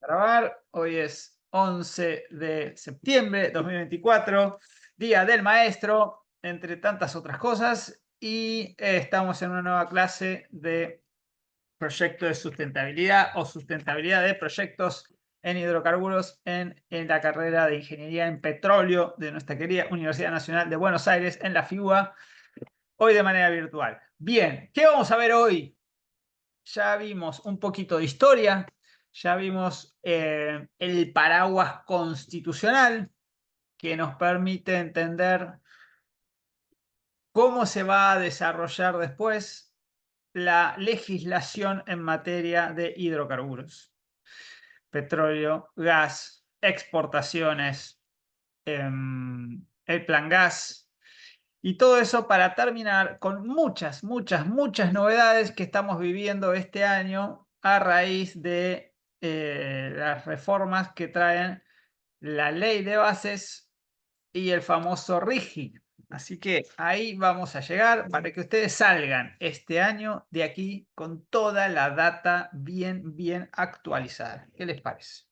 Grabar. Hoy es 11 de septiembre de 2024, Día del Maestro, entre tantas otras cosas, y estamos en una nueva clase de proyecto de sustentabilidad o sustentabilidad de proyectos en hidrocarburos en la carrera de Ingeniería en Petróleo de nuestra querida Universidad Nacional de Buenos Aires, en la FIUBA, hoy de manera virtual. Bien, ¿qué vamos a ver hoy? Ya vimos un poquito de historia, ya vimos el paraguas constitucional que nos permite entender cómo se va a desarrollar después la legislación en materia de hidrocarburos, petróleo, gas, exportaciones, el plan gas. Y todo eso para terminar con muchas novedades que estamos viviendo este año a raíz de las reformas que traen la ley de bases y el famoso RIGI. Así que ahí vamos a llegar para que ustedes salgan este año de aquí con toda la data bien actualizada. ¿Qué les parece?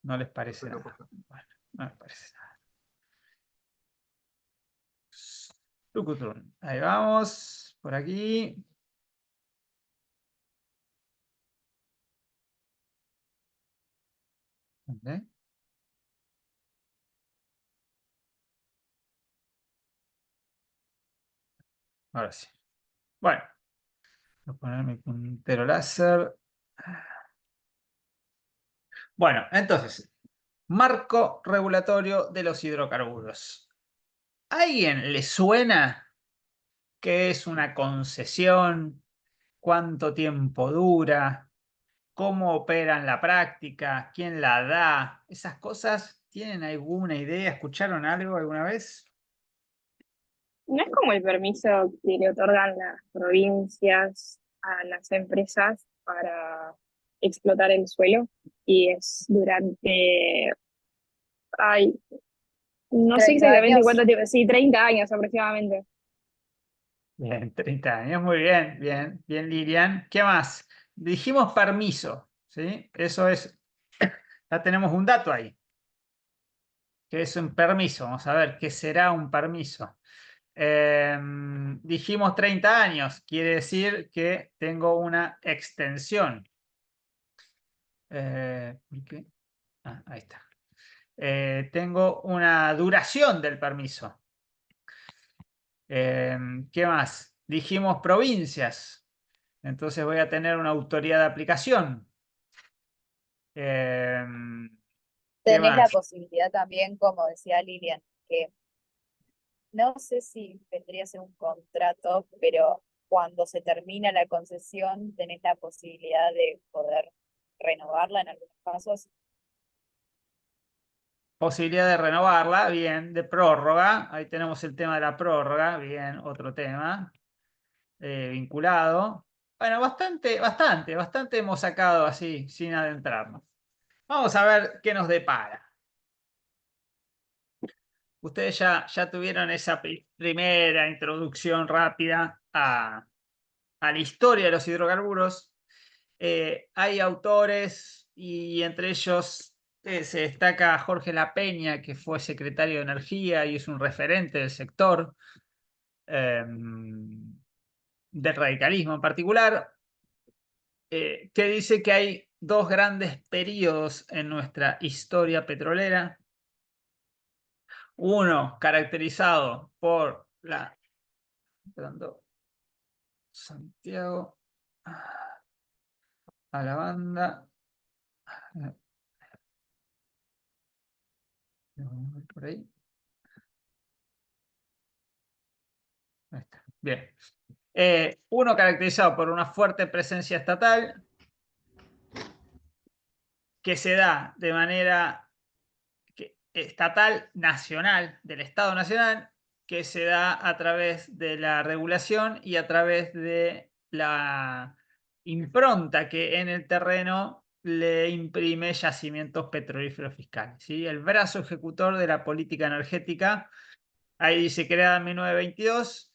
¿No les parece nada? Bueno, no les parece nada. Tucutún. Ahí vamos, por aquí. ¿Ok? Ahora sí. Bueno, voy a poner mi puntero láser. Bueno, entonces, marco regulatorio de los hidrocarburos. ¿A alguien le suena qué es una concesión? ¿Cuánto tiempo dura? ¿Cómo opera en la práctica? ¿Quién la da? ¿Esas cosas tienen alguna idea? ¿Escucharon algo alguna vez? No es como el permiso que le otorgan las provincias a las empresas para explotar el suelo y es durante, ay, no sé 30 exactamente años. cuánto tiempo, sí, 30 años aproximadamente. Bien, 30 años, muy bien, bien, Lilian. ¿Qué más? Dijimos permiso, ¿sí? Eso es, ya tenemos un dato ahí, que es un permiso. Vamos a ver qué será un permiso. Dijimos 30 años, quiere decir que tengo una extensión. ¿Por qué? Ah, ahí está. Tengo una duración del permiso. ¿Qué más? Dijimos provincias. Entonces voy a tener una autoridad de aplicación. ¿Qué Tenés la más? posibilidad también, como decía Lilian, que no sé si vendría a ser un contrato, pero cuando se termina la concesión, tenés la posibilidad de poder renovarla en algunos casos. Posibilidad de renovarla, bien, de prórroga. Ahí tenemos el tema de la prórroga, bien, otro tema vinculado. Bueno, bastante hemos sacado así, sin adentrarnos. Vamos a ver qué nos depara. Ustedes ya tuvieron esa primera introducción rápida a la historia de los hidrocarburos. Hay autores y entre ellos se destaca Jorge La Peña, que fue secretario de Energía y es un referente del sector, del radicalismo en particular, que dice que hay dos grandes periodos en nuestra historia petrolera. Uno caracterizado por la... Santiago a la banda. Por ahí. Ahí está. Bien. Uno caracterizado por una fuerte presencia estatal que se da de manera estatal nacional, del Estado Nacional, que se da a través de la regulación y a través de la impronta que en el terreno le imprime yacimientos petrolíferos fiscales, ¿sí? El brazo ejecutor de la política energética, ahí dice creada en 1922,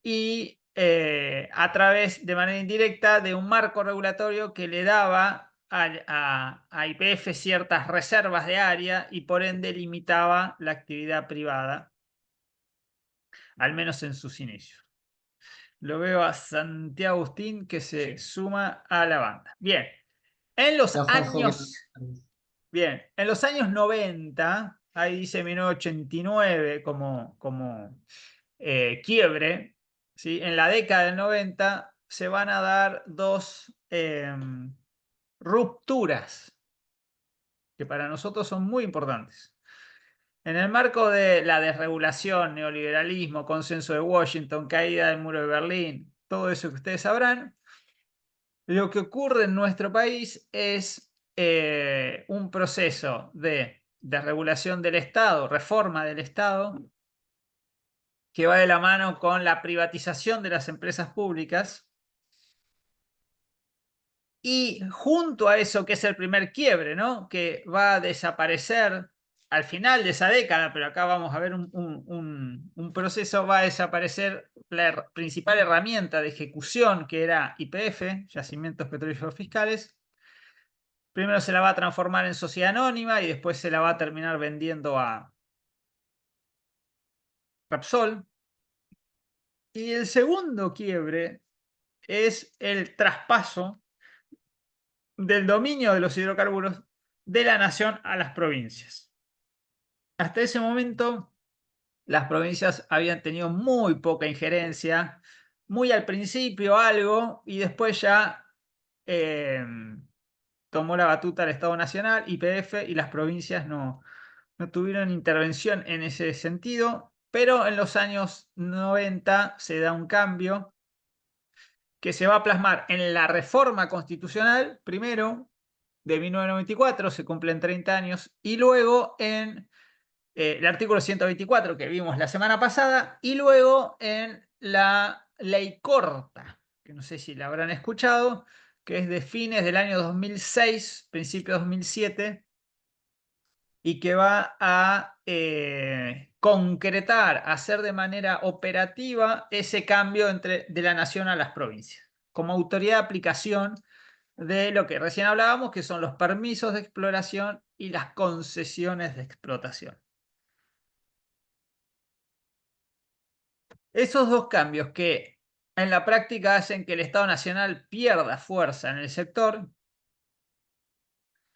y a través, de manera indirecta, de un marco regulatorio que le daba a YPF ciertas reservas de área y por ende limitaba la actividad privada, al menos en sus inicios. Lo veo a Santiago Agustín que se suma a la banda. Bien, en los años 90, ahí dice 1989 como quiebre, ¿sí? En la década del 90 se van a dar dos rupturas que para nosotros son muy importantes. En el marco de la desregulación, neoliberalismo, consenso de Washington, caída del muro de Berlín, todo eso que ustedes sabrán, lo que ocurre en nuestro país es un proceso de desregulación del Estado, reforma del Estado, que va de la mano con la privatización de las empresas públicas. Y junto a eso, que es el primer quiebre, ¿no? Que va a desaparecer al final de esa década, pero acá vamos a ver un proceso, va a desaparecer la principal herramienta de ejecución, que era YPF, Yacimientos Petrolíferos Fiscales. Primero se la va a transformar en sociedad anónima y después se la va a terminar vendiendo a Repsol. Y el segundo quiebre es el traspaso del dominio de los hidrocarburos de la nación a las provincias. Hasta ese momento, las provincias habían tenido muy poca injerencia, muy al principio algo, y después ya tomó la batuta el Estado Nacional, YPF, y las provincias no tuvieron intervención en ese sentido, pero en los años 90 se da un cambio que se va a plasmar en la reforma constitucional, primero, de 1994, se cumplen 30 años, y luego en el artículo 124 que vimos la semana pasada, y luego en la ley corta, que no sé si la habrán escuchado, que es de fines del año 2006, principio de 2007, y que va a concretar, hacer de manera operativa ese cambio de la nación a las provincias, como autoridad de aplicación de lo que recién hablábamos, que son los permisos de exploración y las concesiones de explotación. Esos dos cambios que en la práctica hacen que el Estado Nacional pierda fuerza en el sector,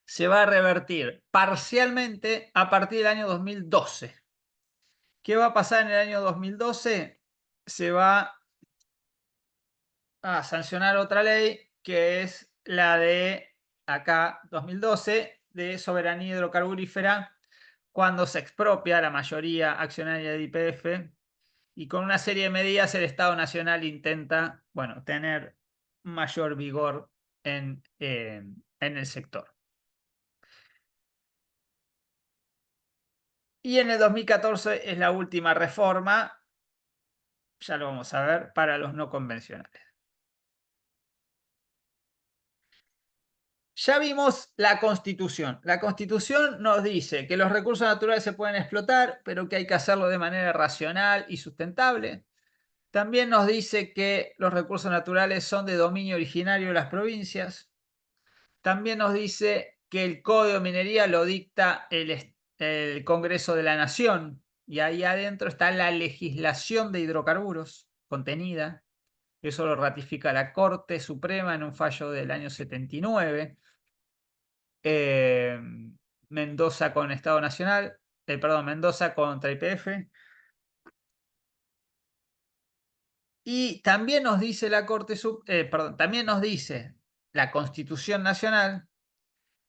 se va a revertir parcialmente a partir del año 2012. ¿Qué va a pasar en el año 2012? Se va a sancionar otra ley que es la de acá 2012 de soberanía hidrocarburífera, cuando se expropia la mayoría accionaria de YPF, y con una serie de medidas el Estado Nacional intenta, bueno, tener mayor vigor en el sector. Y en el 2014 es la última reforma, ya lo vamos a ver, para los no convencionales. Ya vimos la Constitución. La Constitución nos dice que los recursos naturales se pueden explotar, pero que hay que hacerlo de manera racional y sustentable. También nos dice que los recursos naturales son de dominio originario de las provincias. También nos dice que el Código de Minería lo dicta el Congreso de la Nación, y ahí adentro está la legislación de hidrocarburos contenida. Eso lo ratifica la Corte Suprema en un fallo del año 79. Mendoza con Estado Nacional, Mendoza contra YPF. Y también nos dice la también nos dice la Constitución Nacional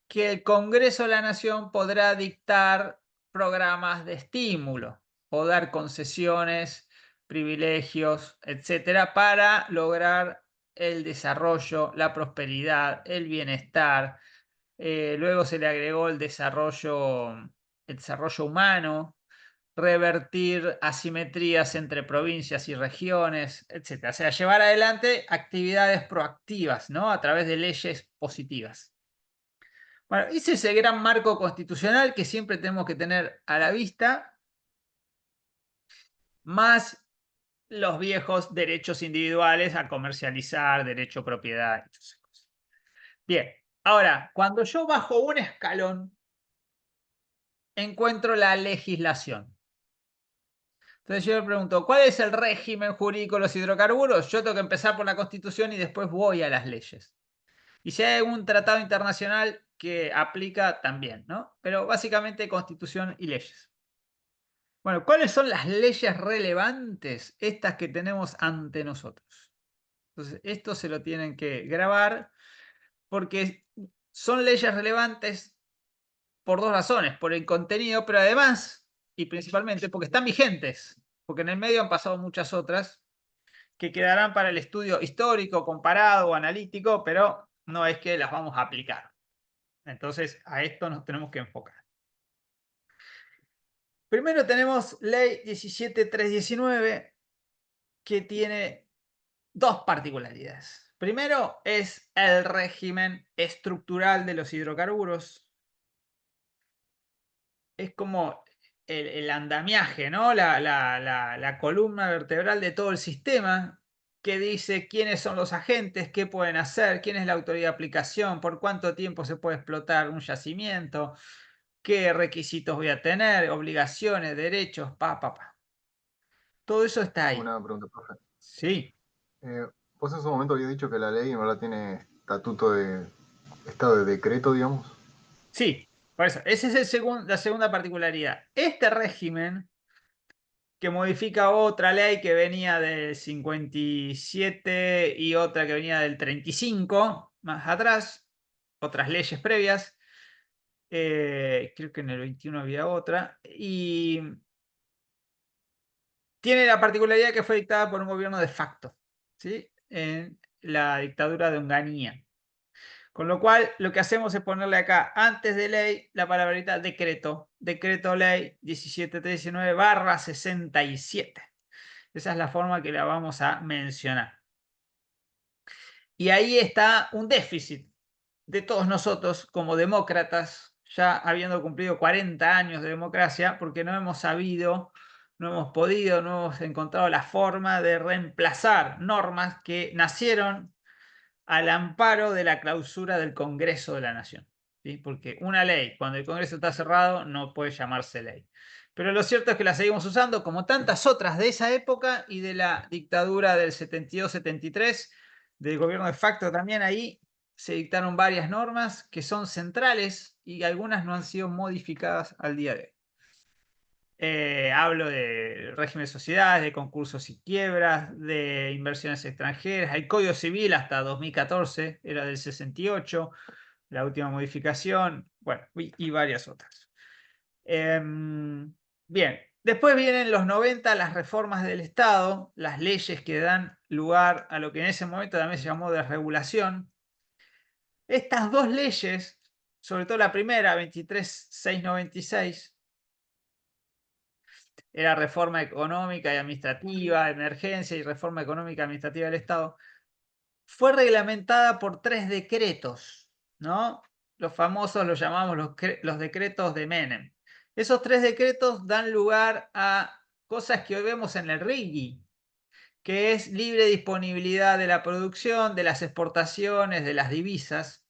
que el Congreso de la Nación podrá dictar programas de estímulo o dar concesiones, privilegios, etcétera, para lograr el desarrollo, la prosperidad, el bienestar. Luego se le agregó el desarrollo humano, revertir asimetrías entre provincias y regiones, etc. O sea, llevar adelante actividades proactivas, ¿no? A través de leyes positivas. Bueno, ese es el gran marco constitucional que siempre tenemos que tener a la vista, más los viejos derechos individuales a comercializar, derecho a propiedad. Y todas esas cosas. Bien, ahora, cuando yo bajo un escalón, encuentro la legislación. Entonces yo le pregunto, ¿cuál es el régimen jurídico de los hidrocarburos? Yo tengo que empezar por la Constitución y después voy a las leyes. Y si hay algún tratado internacional que aplica, también, ¿no? Pero básicamente Constitución y leyes. Bueno, ¿cuáles son las leyes relevantes? Estas que tenemos ante nosotros. Entonces, esto se lo tienen que grabar porque son leyes relevantes por dos razones, por el contenido, pero además, y principalmente, porque están vigentes, porque en el medio han pasado muchas otras que quedarán para el estudio histórico, comparado o analítico, pero no es que las vamos a aplicar. Entonces, a esto nos tenemos que enfocar. Primero tenemos Ley 17.319, que tiene dos particularidades. Primero es el régimen estructural de los hidrocarburos. Es como el andamiaje, ¿no? La columna vertebral de todo el sistema, que dice quiénes son los agentes, qué pueden hacer, quién es la autoridad de aplicación, por cuánto tiempo se puede explotar un yacimiento, qué requisitos voy a tener, obligaciones, derechos, pa. Todo eso está ahí. Una pregunta, profe. Sí, Vos en su momento habías dicho que la ley en verdad tiene estatuto de estado de decreto, digamos. sí. Por eso, esa es la segunda particularidad. Este régimen, que modifica otra ley que venía del 57 y otra que venía del 35, más atrás, otras leyes previas, creo que en el 21 había otra, y tiene la particularidad que fue dictada por un gobierno de facto, ¿sí? En la dictadura de Onganía. Con lo cual, lo que hacemos es ponerle acá, antes de ley, la palabrita decreto. Decreto ley 17.319/67. Esa es la forma que la vamos a mencionar. Y ahí está un déficit de todos nosotros como demócratas, ya habiendo cumplido 40 años de democracia, porque no hemos sabido, no hemos podido, no hemos encontrado la forma de reemplazar normas que nacieron al amparo de la clausura del Congreso de la Nación. ¿Sí? Porque una ley, cuando el Congreso está cerrado, no puede llamarse ley. Pero lo cierto es que la seguimos usando como tantas otras de esa época y de la dictadura del 72-73, del gobierno de facto también. Ahí se dictaron varias normas que son centrales y algunas no han sido modificadas al día de hoy. Hablo de régimen de sociedades, de concursos y quiebras, de inversiones extranjeras. El Código Civil hasta 2014 era del 68, la última modificación, bueno, y varias otras. Bien, después vienen los 90, las reformas del Estado, las leyes que dan lugar a lo que en ese momento también se llamó desregulación. Estas dos leyes, sobre todo la primera, 23.696, era reforma económica y administrativa, emergencia y reforma económica y administrativa del Estado, fue reglamentada por 3 decretos, ¿no? Los famosos los llamamos los decretos de Menem. Esos 3 decretos dan lugar a cosas que hoy vemos en el RIGI, que es libre disponibilidad de la producción, de las exportaciones, de las divisas.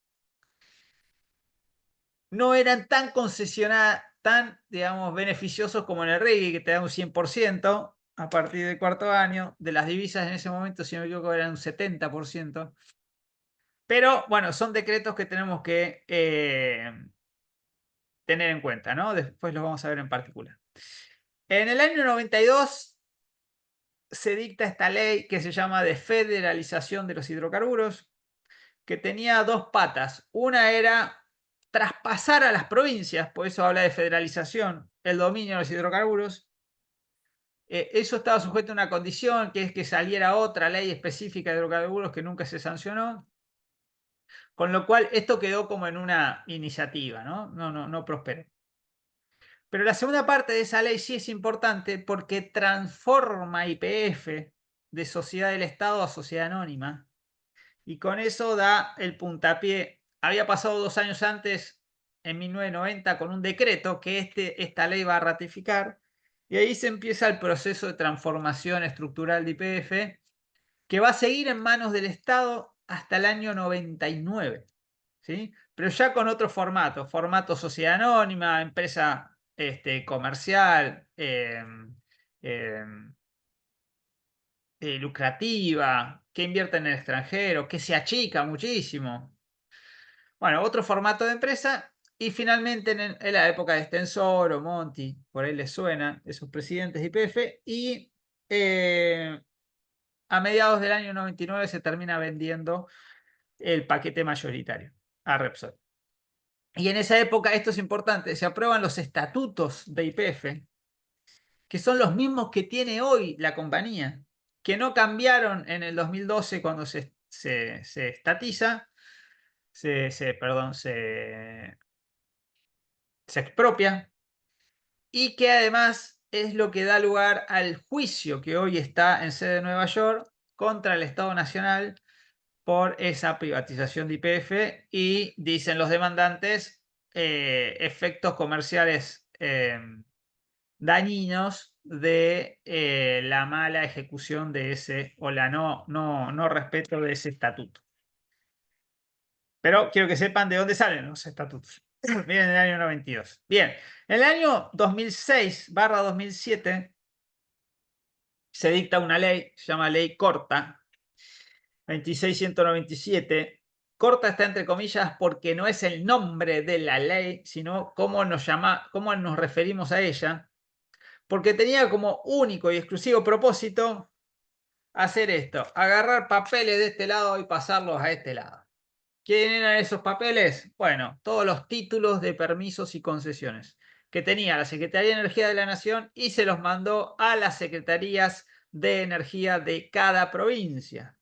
No eran tan concesionadas, tan, digamos, beneficiosos como en el RIGI, que te da un 100% a partir del cuarto año. De las divisas en ese momento, si no me equivoco, eran un 70%. Pero bueno, son decretos que tenemos que tener en cuenta, ¿no? Después los vamos a ver en particular. En el año 92 se dicta esta ley que se llama de federalización de los hidrocarburos, que tenía dos patas. Una era traspasar a las provincias, por eso habla de federalización, el dominio de los hidrocarburos. Eso estaba sujeto a una condición, que es que saliera otra ley específica de hidrocarburos que nunca se sancionó. Con lo cual, esto quedó como en una iniciativa, ¿no? No prosperó. Pero la segunda parte de esa ley sí es importante porque transforma YPF de sociedad del Estado a sociedad anónima. Y con eso da el puntapié. Había pasado 2 años antes, en 1990, con un decreto que esta ley va a ratificar. Y ahí se empieza el proceso de transformación estructural de YPF, que va a seguir en manos del Estado hasta el año 99, ¿sí? Pero ya con otro formato sociedad anónima, empresa comercial, lucrativa, que invierte en el extranjero, que se achica muchísimo. Bueno, otro formato de empresa. Y finalmente en la época de Extensor Monti, por ahí les suena, esos presidentes de YPF, y a mediados del año 99 se termina vendiendo el paquete mayoritario a Repsol. Y en esa época, esto es importante, se aprueban los estatutos de YPF, que son los mismos que tiene hoy la compañía, que no cambiaron en el 2012 cuando se estatiza, se expropia, y que además es lo que da lugar al juicio que hoy está en sede de Nueva York contra el Estado Nacional por esa privatización de YPF, y dicen los demandantes efectos comerciales dañinos de la mala ejecución de ese, o la no respeto de ese estatuto. Pero quiero que sepan de dónde salen los estatutos. Vienen en el año 92. Bien, en el año 2006/2007 se dicta una ley, se llama Ley Corta, 26197. Corta está entre comillas porque no es el nombre de la ley, sino cómo nos referimos a ella, porque tenía como único y exclusivo propósito hacer esto: agarrar papeles de este lado y pasarlos a este lado. ¿Quién eran esos papeles? Bueno, todos los títulos de permisos y concesiones que tenía la Secretaría de Energía de la Nación, y se los mandó a las secretarías de energía de cada provincia.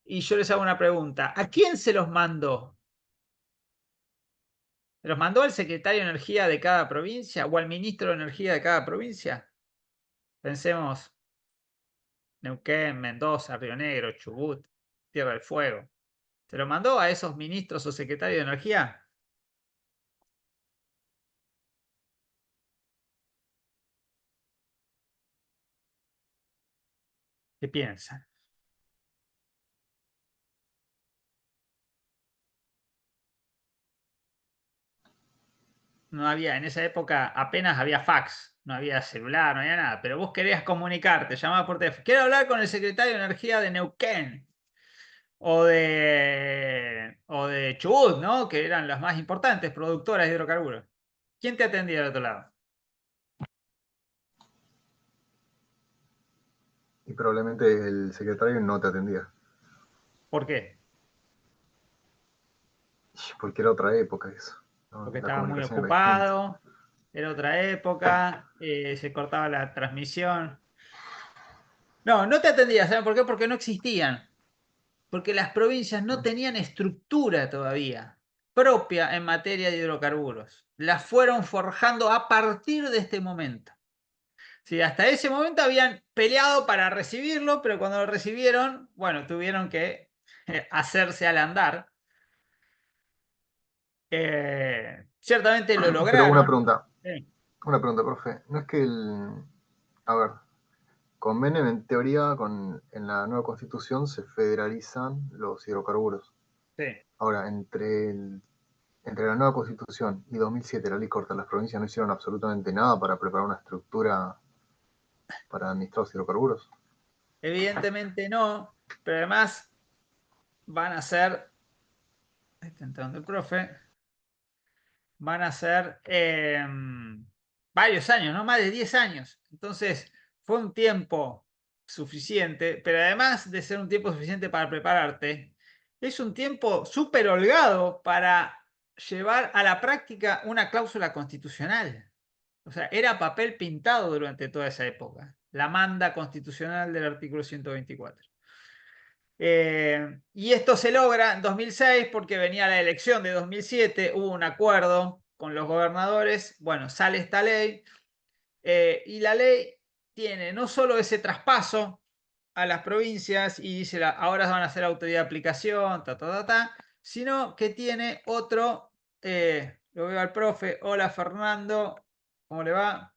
Y yo les hago una pregunta: ¿a quién se los mandó? ¿Se los mandó al secretario de Energía de cada provincia o al ministro de Energía de cada provincia? Pensemos: Neuquén, Mendoza, Río Negro, Chubut, Tierra del Fuego. ¿Se lo mandó a esos ministros o secretarios de Energía? ¿Qué piensan? No había, en esa época apenas había fax, no había celular, no había nada, pero vos querías comunicarte, llamabas por teléfono: quiero hablar con el secretario de Energía de Neuquén o de Chubut, ¿no? Que eran las más importantes productoras de hidrocarburos. ¿Quién te atendía del otro lado? Y probablemente el secretario no te atendía. ¿Por qué? Porque era otra época eso, ¿no? Porque La estaba muy comunicación era distinta. ocupado, era otra época, se cortaba la transmisión. No, no te atendía, ¿saben por qué? Porque no existían. Porque las provincias no tenían estructura todavía propia en materia de hidrocarburos. Las fueron forjando a partir de este momento. Sí, hasta ese momento habían peleado para recibirlo, pero cuando lo recibieron, bueno, tuvieron que hacerse al andar. Ciertamente lo Pero lograron. Sí. una pregunta, profe. No es que a ver, con Menem en teoría, en la nueva constitución se federalizan los hidrocarburos. Sí. Ahora, entre la nueva constitución y 2007, la ley corta, las provincias no hicieron absolutamente nada para preparar una estructura para administrar los hidrocarburos. Evidentemente no, pero además van a ser, está entrando el profe, van a ser varios años, ¿no? Más de 10 años. Entonces, fue un tiempo suficiente, pero además de ser un tiempo suficiente para prepararte, es un tiempo súper holgado para llevar a la práctica una cláusula constitucional. O sea, era papel pintado durante toda esa época, la manda constitucional del artículo 124. Y esto se logra en 2006 porque venía la elección de 2007, hubo un acuerdo con los gobernadores, bueno, sale esta ley, y la ley tiene no solo ese traspaso a las provincias y dice ahora van a hacer autoridad de aplicación, sino que tiene otro, lo veo al profe: hola Fernando, ¿cómo le va?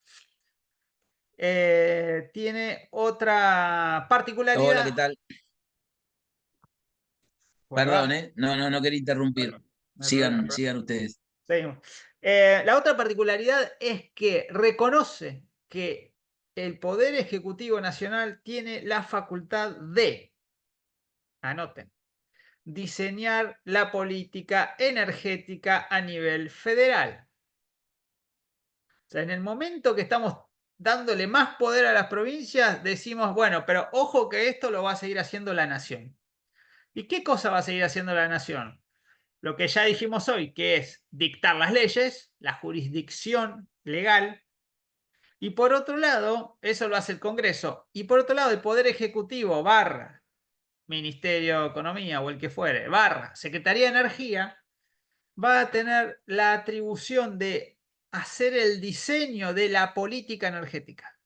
tiene otra particularidad. Hola, ¿qué tal? ¿Guardar? Perdón, ¿eh? No quería interrumpir. Bueno, no hay problema. Sigan ustedes. Seguimos. La otra particularidad es que reconoce que el Poder Ejecutivo Nacional tiene la facultad de, anoten, diseñar la política energética a nivel federal. O sea, en el momento que estamos dándole más poder a las provincias, decimos, bueno, pero ojo que esto lo va a seguir haciendo la nación. ¿Y qué cosa va a seguir haciendo la nación? Lo que ya dijimos hoy, que es dictar las leyes, la jurisdicción legal, y por otro lado, eso lo hace el Congreso, y por otro lado, el Poder Ejecutivo barra Ministerio de Economía o el que fuere, barra Secretaría de Energía, va a tener la atribución de hacer el diseño de la política energética.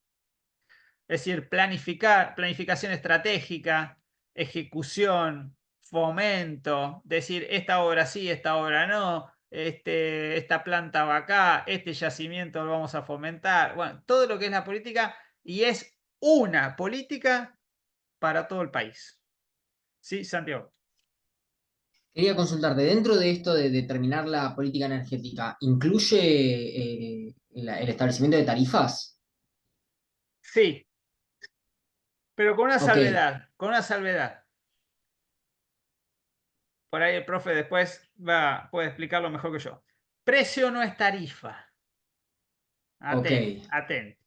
Es decir, planificación estratégica, ejecución, fomento, decir esta obra sí, esta obra no, esta planta va acá, este yacimiento lo vamos a fomentar. Bueno, todo lo que es la política, y es una política para todo el país. ¿Sí, Santiago? Quería consultarte, dentro de esto de determinar la política energética, ¿incluye el establecimiento de tarifas? Sí, pero con una Ok, salvedad, con una salvedad. Por ahí el profe después puede explicarlo mejor que yo. Precio no es tarifa. ok, Atento.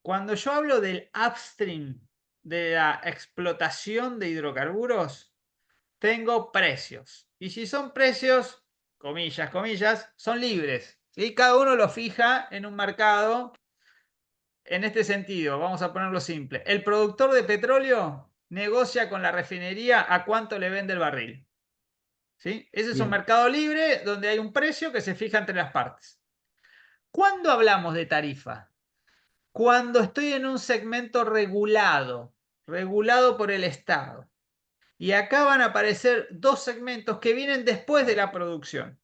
Cuando yo hablo del upstream, de la explotación de hidrocarburos, tengo precios. Y si son precios, comillas, comillas, son libres. ¿Sí? Cada uno lo fija en un mercado. En este sentido, vamos a ponerlo simple. El productor de petróleo negocia con la refinería a cuánto le vende el barril. ¿Sí? Ese es un bien, mercado libre donde hay un precio que se fija entre las partes. ¿Cuándo hablamos de tarifa? Cuando estoy en un segmento regulado, regulado por el Estado. Y acá van a aparecer dos segmentos que vienen después de la producción.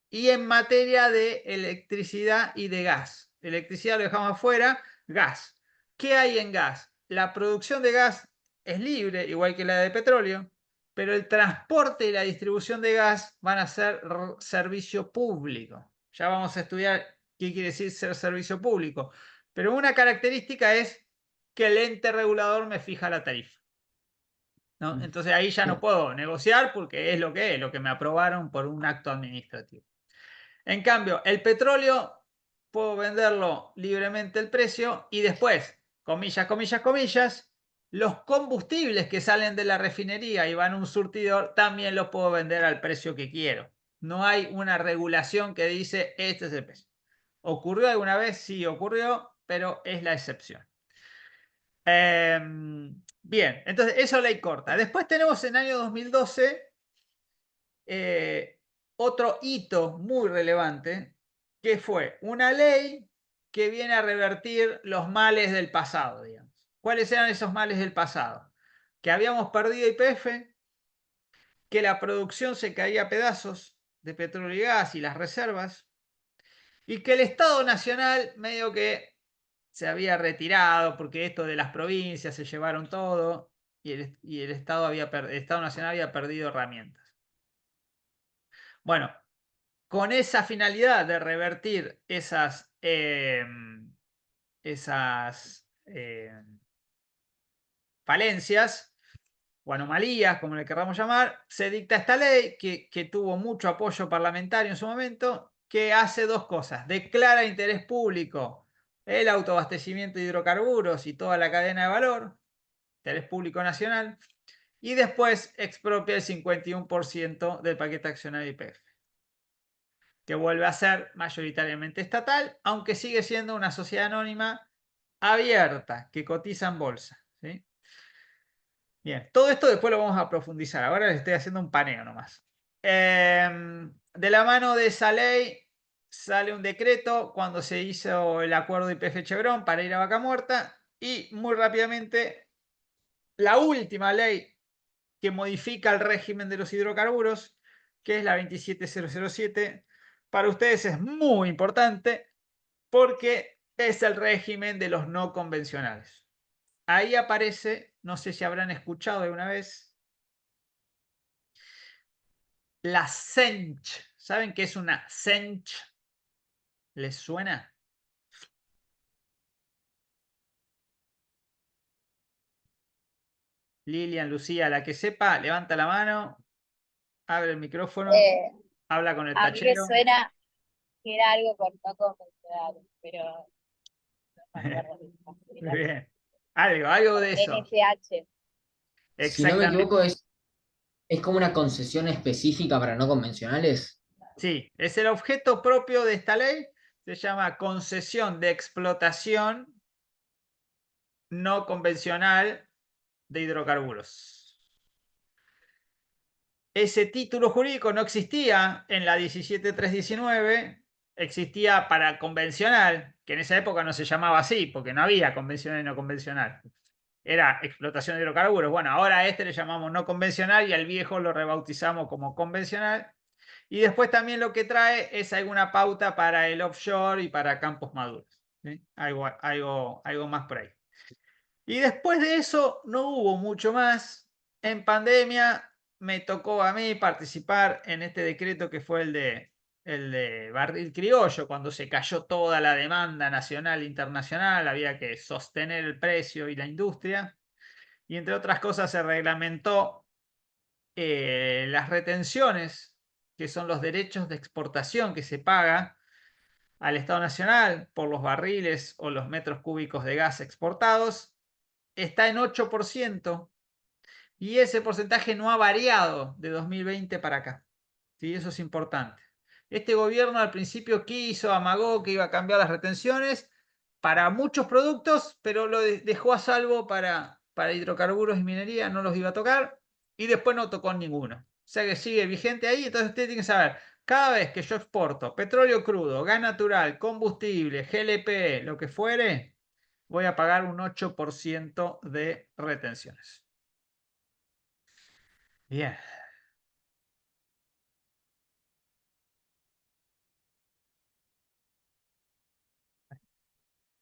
Y en materia de electricidad y de gas. Electricidad lo dejamos afuera, gas. ¿Qué hay en gas? La producción de gas es libre, igual que la de petróleo, pero el transporte y la distribución de gas van a ser servicio público. Ya vamos a estudiar qué quiere decir ser servicio público. Pero una característica es que el ente regulador me fija la tarifa, ¿no? Entonces ahí ya no bien, puedo negociar porque es, lo que me aprobaron por un acto administrativo. En cambio, el petróleo puedo venderlo libremente el precio y después, comillas, comillas, comillas, los combustibles que salen de la refinería y van a un surtidor también los puedo vender al precio que quiero. No hay una regulación que dice este es el precio. ¿Ocurrió alguna vez? Sí, ocurrió, pero es la excepción. Bien, entonces eso ley corta. Después tenemos en el año 2012 otro hito muy relevante, que fue una ley que viene a revertir los males del pasado, digamos. ¿Cuáles eran esos males del pasado? Que habíamos perdido YPF, que la producción se caía a pedazos de petróleo y gas y las reservas, y que el Estado Nacional medio que se había retirado porque esto de las provincias se llevaron todo y el Estado Nacional había perdido herramientas. Bueno, con esa finalidad de revertir esas falencias o anomalías, como le queramos llamar, se dicta esta ley que tuvo mucho apoyo parlamentario en su momento, que hace dos cosas. Declara interés público el autoabastecimiento de hidrocarburos y toda la cadena de valor, interés público nacional, y después expropia el 51% del paquete accionario YPF, que vuelve a ser mayoritariamente estatal, aunque sigue siendo una sociedad anónima abierta, que cotiza en bolsa, ¿sí? Bien, todo esto después lo vamos a profundizar. Ahora les estoy haciendo un paneo nomás. De la mano de esa ley sale un decreto cuando se hizo el acuerdo de YPF Chevron para ir a Vaca Muerta, y muy rápidamente la última ley que modifica el régimen de los hidrocarburos, que es la 27007, para ustedes es muy importante porque es el régimen de los no convencionales. Ahí aparece, no sé si habrán escuchado alguna vez, la SENCH. ¿Saben qué es una SENCH? ¿Les suena? Lilian, Lucía, la que sepa, levanta la mano, abre el micrófono, habla con el A mí me tachero. suena que era algo con no convencional, pero no me acuerdo Muy bien. bien. Algo de eso. NSH. Si no me Exactamente. equivoco, es como una concesión específica para no convencionales. Sí, es el objeto propio de esta ley. Se llama concesión de explotación no convencional de hidrocarburos. Ese título jurídico no existía en la 17319, existía para convencional, que en esa época no se llamaba así, porque no había convencional y no convencional. Era explotación de hidrocarburos. Bueno, ahora a este le llamamos no convencional y al viejo lo rebautizamos como convencional. Y después también lo que trae es alguna pauta para el offshore y para campos maduros. ¿Sí? Algo más por ahí. Y después de eso no hubo mucho más. En pandemia me tocó a mí participar en este decreto que fue el de barril criollo, cuando se cayó toda la demanda nacional e internacional, había que sostener el precio y la industria. Y entre otras cosas se reglamentó las retenciones, que son los derechos de exportación que se paga al Estado Nacional por los barriles o los metros cúbicos de gas exportados, está en 8% y ese porcentaje no ha variado de 2020 para acá. ¿Sí? Eso es importante. Este gobierno al principio amagó que iba a cambiar las retenciones para muchos productos, pero lo dejó a salvo para hidrocarburos y minería, no los iba a tocar y después no tocó ninguno. O sea que sigue vigente ahí, entonces usted tiene que saber, cada vez que yo exporto petróleo crudo, gas natural, combustible, GLP, lo que fuere, voy a pagar un 8% de retenciones. Bien.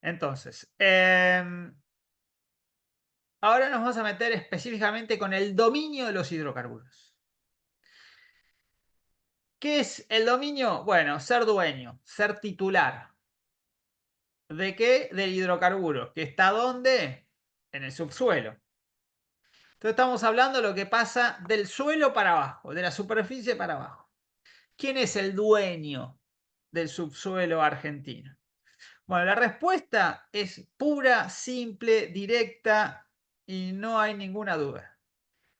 Entonces, ahora nos vamos a meter específicamente con el dominio de los hidrocarburos. ¿Qué es el dominio? Bueno, ser dueño, ser titular. ¿De qué? Del hidrocarburo. ¿Que está dónde? En el subsuelo. Entonces estamos hablando de lo que pasa del suelo para abajo, de la superficie para abajo. ¿Quién es el dueño del subsuelo argentino? Bueno, la respuesta es pura, simple, directa y no hay ninguna duda.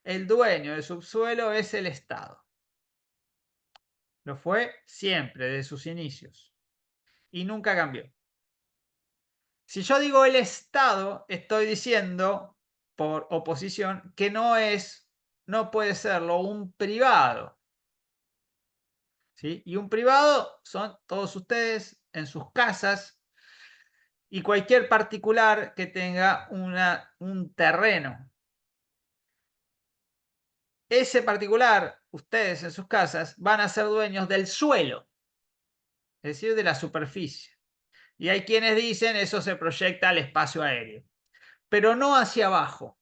El dueño del subsuelo es el Estado. Lo fue siempre, desde sus inicios. Y nunca cambió. Si yo digo el Estado, estoy diciendo, por oposición, que no puede serlo un privado. ¿Sí? Y un privado son todos ustedes en sus casas y cualquier particular que tenga un terreno. Ese particular, ustedes en sus casas, van a ser dueños del suelo, es decir, de la superficie. Y hay quienes dicen eso se proyecta al espacio aéreo, pero no hacia abajo.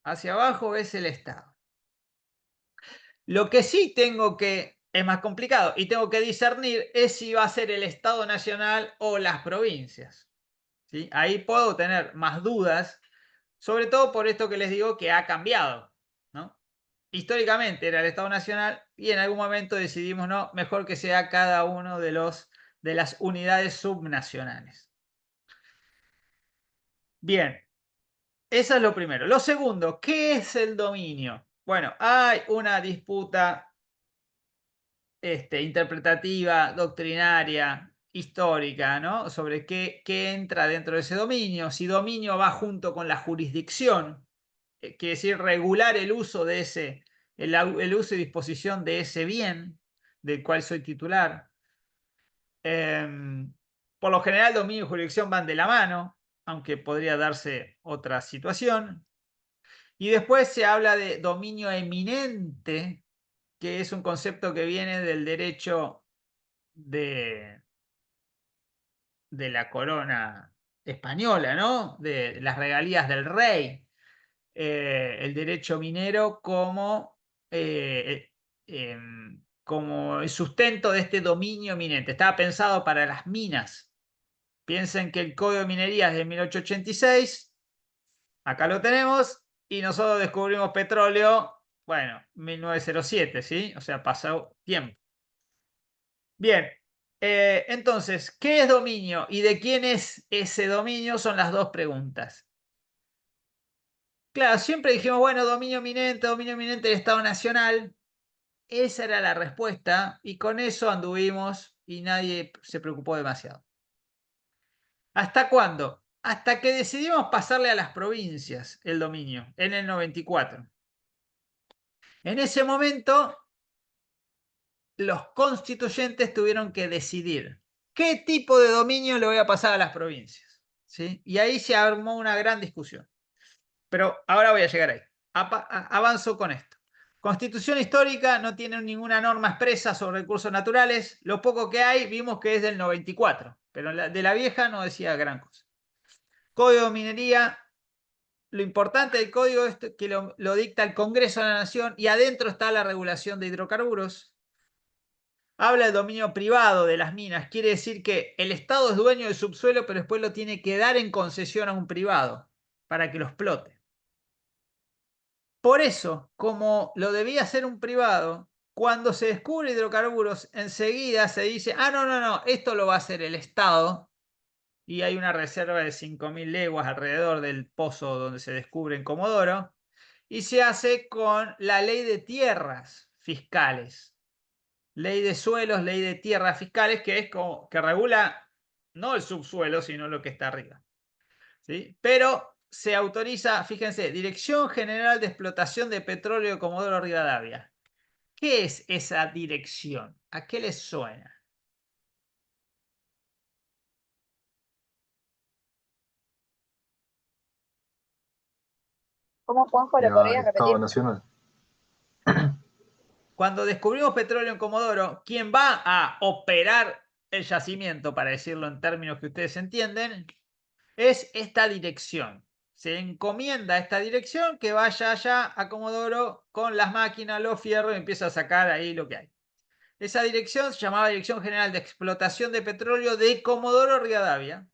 Hacia abajo es el Estado. Lo que sí es más complicado y tengo que discernir es si va a ser el Estado Nacional o las provincias. ¿Sí? Ahí puedo tener más dudas, sobre todo por esto que les digo que ha cambiado, ¿no? Históricamente era el Estado Nacional y en algún momento decidimos, no, mejor que sea cada uno de las unidades subnacionales. Bien, eso es lo primero. Lo segundo, ¿qué es el dominio? Bueno, hay una disputa interpretativa, doctrinaria, histórica, ¿no? Sobre qué entra dentro de ese dominio, si dominio va junto con la jurisdicción, quiere decir regular el uso de el uso y disposición de ese bien del cual soy titular. Por lo general, dominio y jurisdicción van de la mano, aunque podría darse otra situación. Y después se habla de dominio eminente, que es un concepto que viene del derecho de la corona española, ¿no? De las regalías del rey, el derecho minero como el sustento de este dominio minente. Estaba pensado para las minas. Piensen que el Código de Minería es de 1886, acá lo tenemos, y nosotros descubrimos petróleo, bueno, 1907, ¿sí? O sea, pasó tiempo. Bien, entonces, ¿qué es dominio y de quién es ese dominio? Son las dos preguntas. Claro, siempre dijimos, bueno, dominio eminente del Estado Nacional. Esa era la respuesta y con eso anduvimos y nadie se preocupó demasiado. ¿Hasta cuándo? Hasta que decidimos pasarle a las provincias el dominio, en el 94. En ese momento, los constituyentes tuvieron que decidir qué tipo de dominio le voy a pasar a las provincias, ¿sí? Y ahí se armó una gran discusión. Pero ahora voy a llegar ahí. Avanzo con esto. Constitución histórica no tiene ninguna norma expresa sobre recursos naturales. Lo poco que hay vimos que es del 94, pero de la vieja no decía gran cosa. Código de Minería, lo importante del código es que lo dicta el Congreso de la Nación y adentro está la regulación de hidrocarburos. Habla del dominio privado de las minas, quiere decir que el Estado es dueño del subsuelo, pero después lo tiene que dar en concesión a un privado para que lo explote. Por eso, como lo debía hacer un privado, cuando se descubre hidrocarburos, enseguida se dice, no, esto lo va a hacer el Estado, y hay una reserva de 5.000 leguas alrededor del pozo donde se descubre en Comodoro, y se hace con la ley de tierras fiscales. Ley de suelos, ley de tierras fiscales, que es como que regula no el subsuelo, sino lo que está arriba. ¿Sí? Pero se autoriza, fíjense, Dirección General de Explotación de Petróleo de Comodoro Rivadavia. ¿Qué es esa dirección? ¿A qué les suena? ¿Cómo, Juanjo, lo podrías El Estado repetir? Nacional. Cuando descubrimos petróleo en Comodoro, ¿quién va a operar el yacimiento, para decirlo en términos que ustedes entienden? Es esta dirección. Se encomienda a esta dirección que vaya allá a Comodoro con las máquinas, los fierros y empieza a sacar ahí lo que hay. Esa dirección se llamaba Dirección General de Explotación de Petróleo de Comodoro Rivadavia,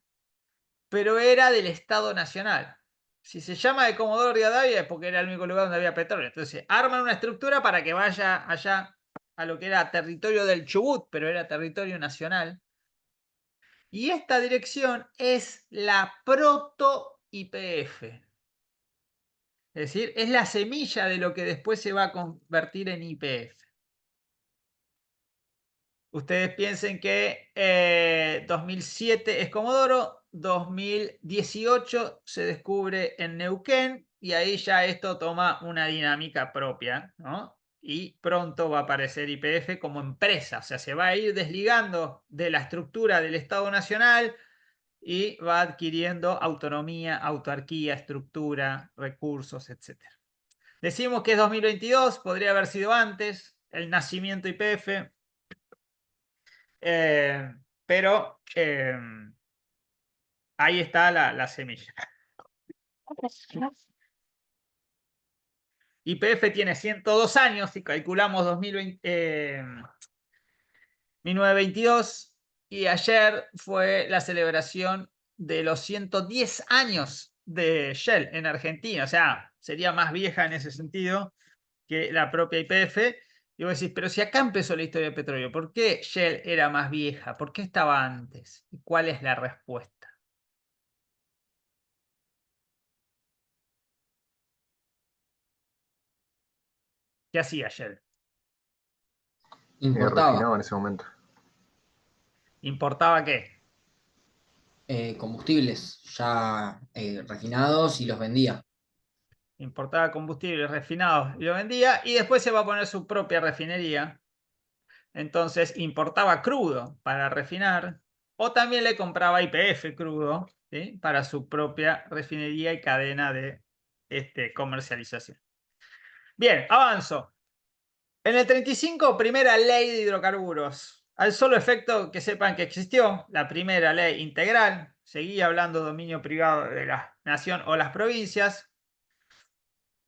pero era del Estado Nacional. Si se llama de Comodoro Rivadavia es porque era el único lugar donde había petróleo. Entonces arman una estructura para que vaya allá a lo que era territorio del Chubut, pero era territorio nacional. Y esta dirección es la proto-YPF. Es decir, es la semilla de lo que después se va a convertir en YPF. Ustedes piensen que 2007 es Comodoro, 2018 se descubre en Neuquén y ahí ya esto toma una dinámica propia, ¿no? Y pronto va a aparecer YPF como empresa, o sea, se va a ir desligando de la estructura del Estado Nacional y va adquiriendo autonomía, autarquía, estructura, recursos, etc. Decimos que es 2022, podría haber sido antes, el nacimiento YPF. Pero ahí está la semilla. YPF tiene 102 años, si calculamos 1922, y ayer fue la celebración de los 110 años de Shell en Argentina, o sea, sería más vieja en ese sentido que la propia YPF. Y vos decís, pero si acá empezó la historia del petróleo, ¿por qué Shell era más vieja? ¿Por qué estaba antes? ¿Y cuál es la respuesta? ¿Qué hacía Shell? Importaba Refinado en ese momento. ¿Importaba qué? combustibles ya refinados y los vendía. Importaba combustibles refinados y lo vendía, y después se va a poner su propia refinería. Entonces importaba crudo para refinar, o también le compraba YPF crudo, ¿sí? Para su propia refinería y cadena de comercialización. Bien, avanzo. En el 35, primera ley de hidrocarburos. Al solo efecto que sepan que existió la primera ley integral, seguía hablando dominio privado de la nación o las provincias,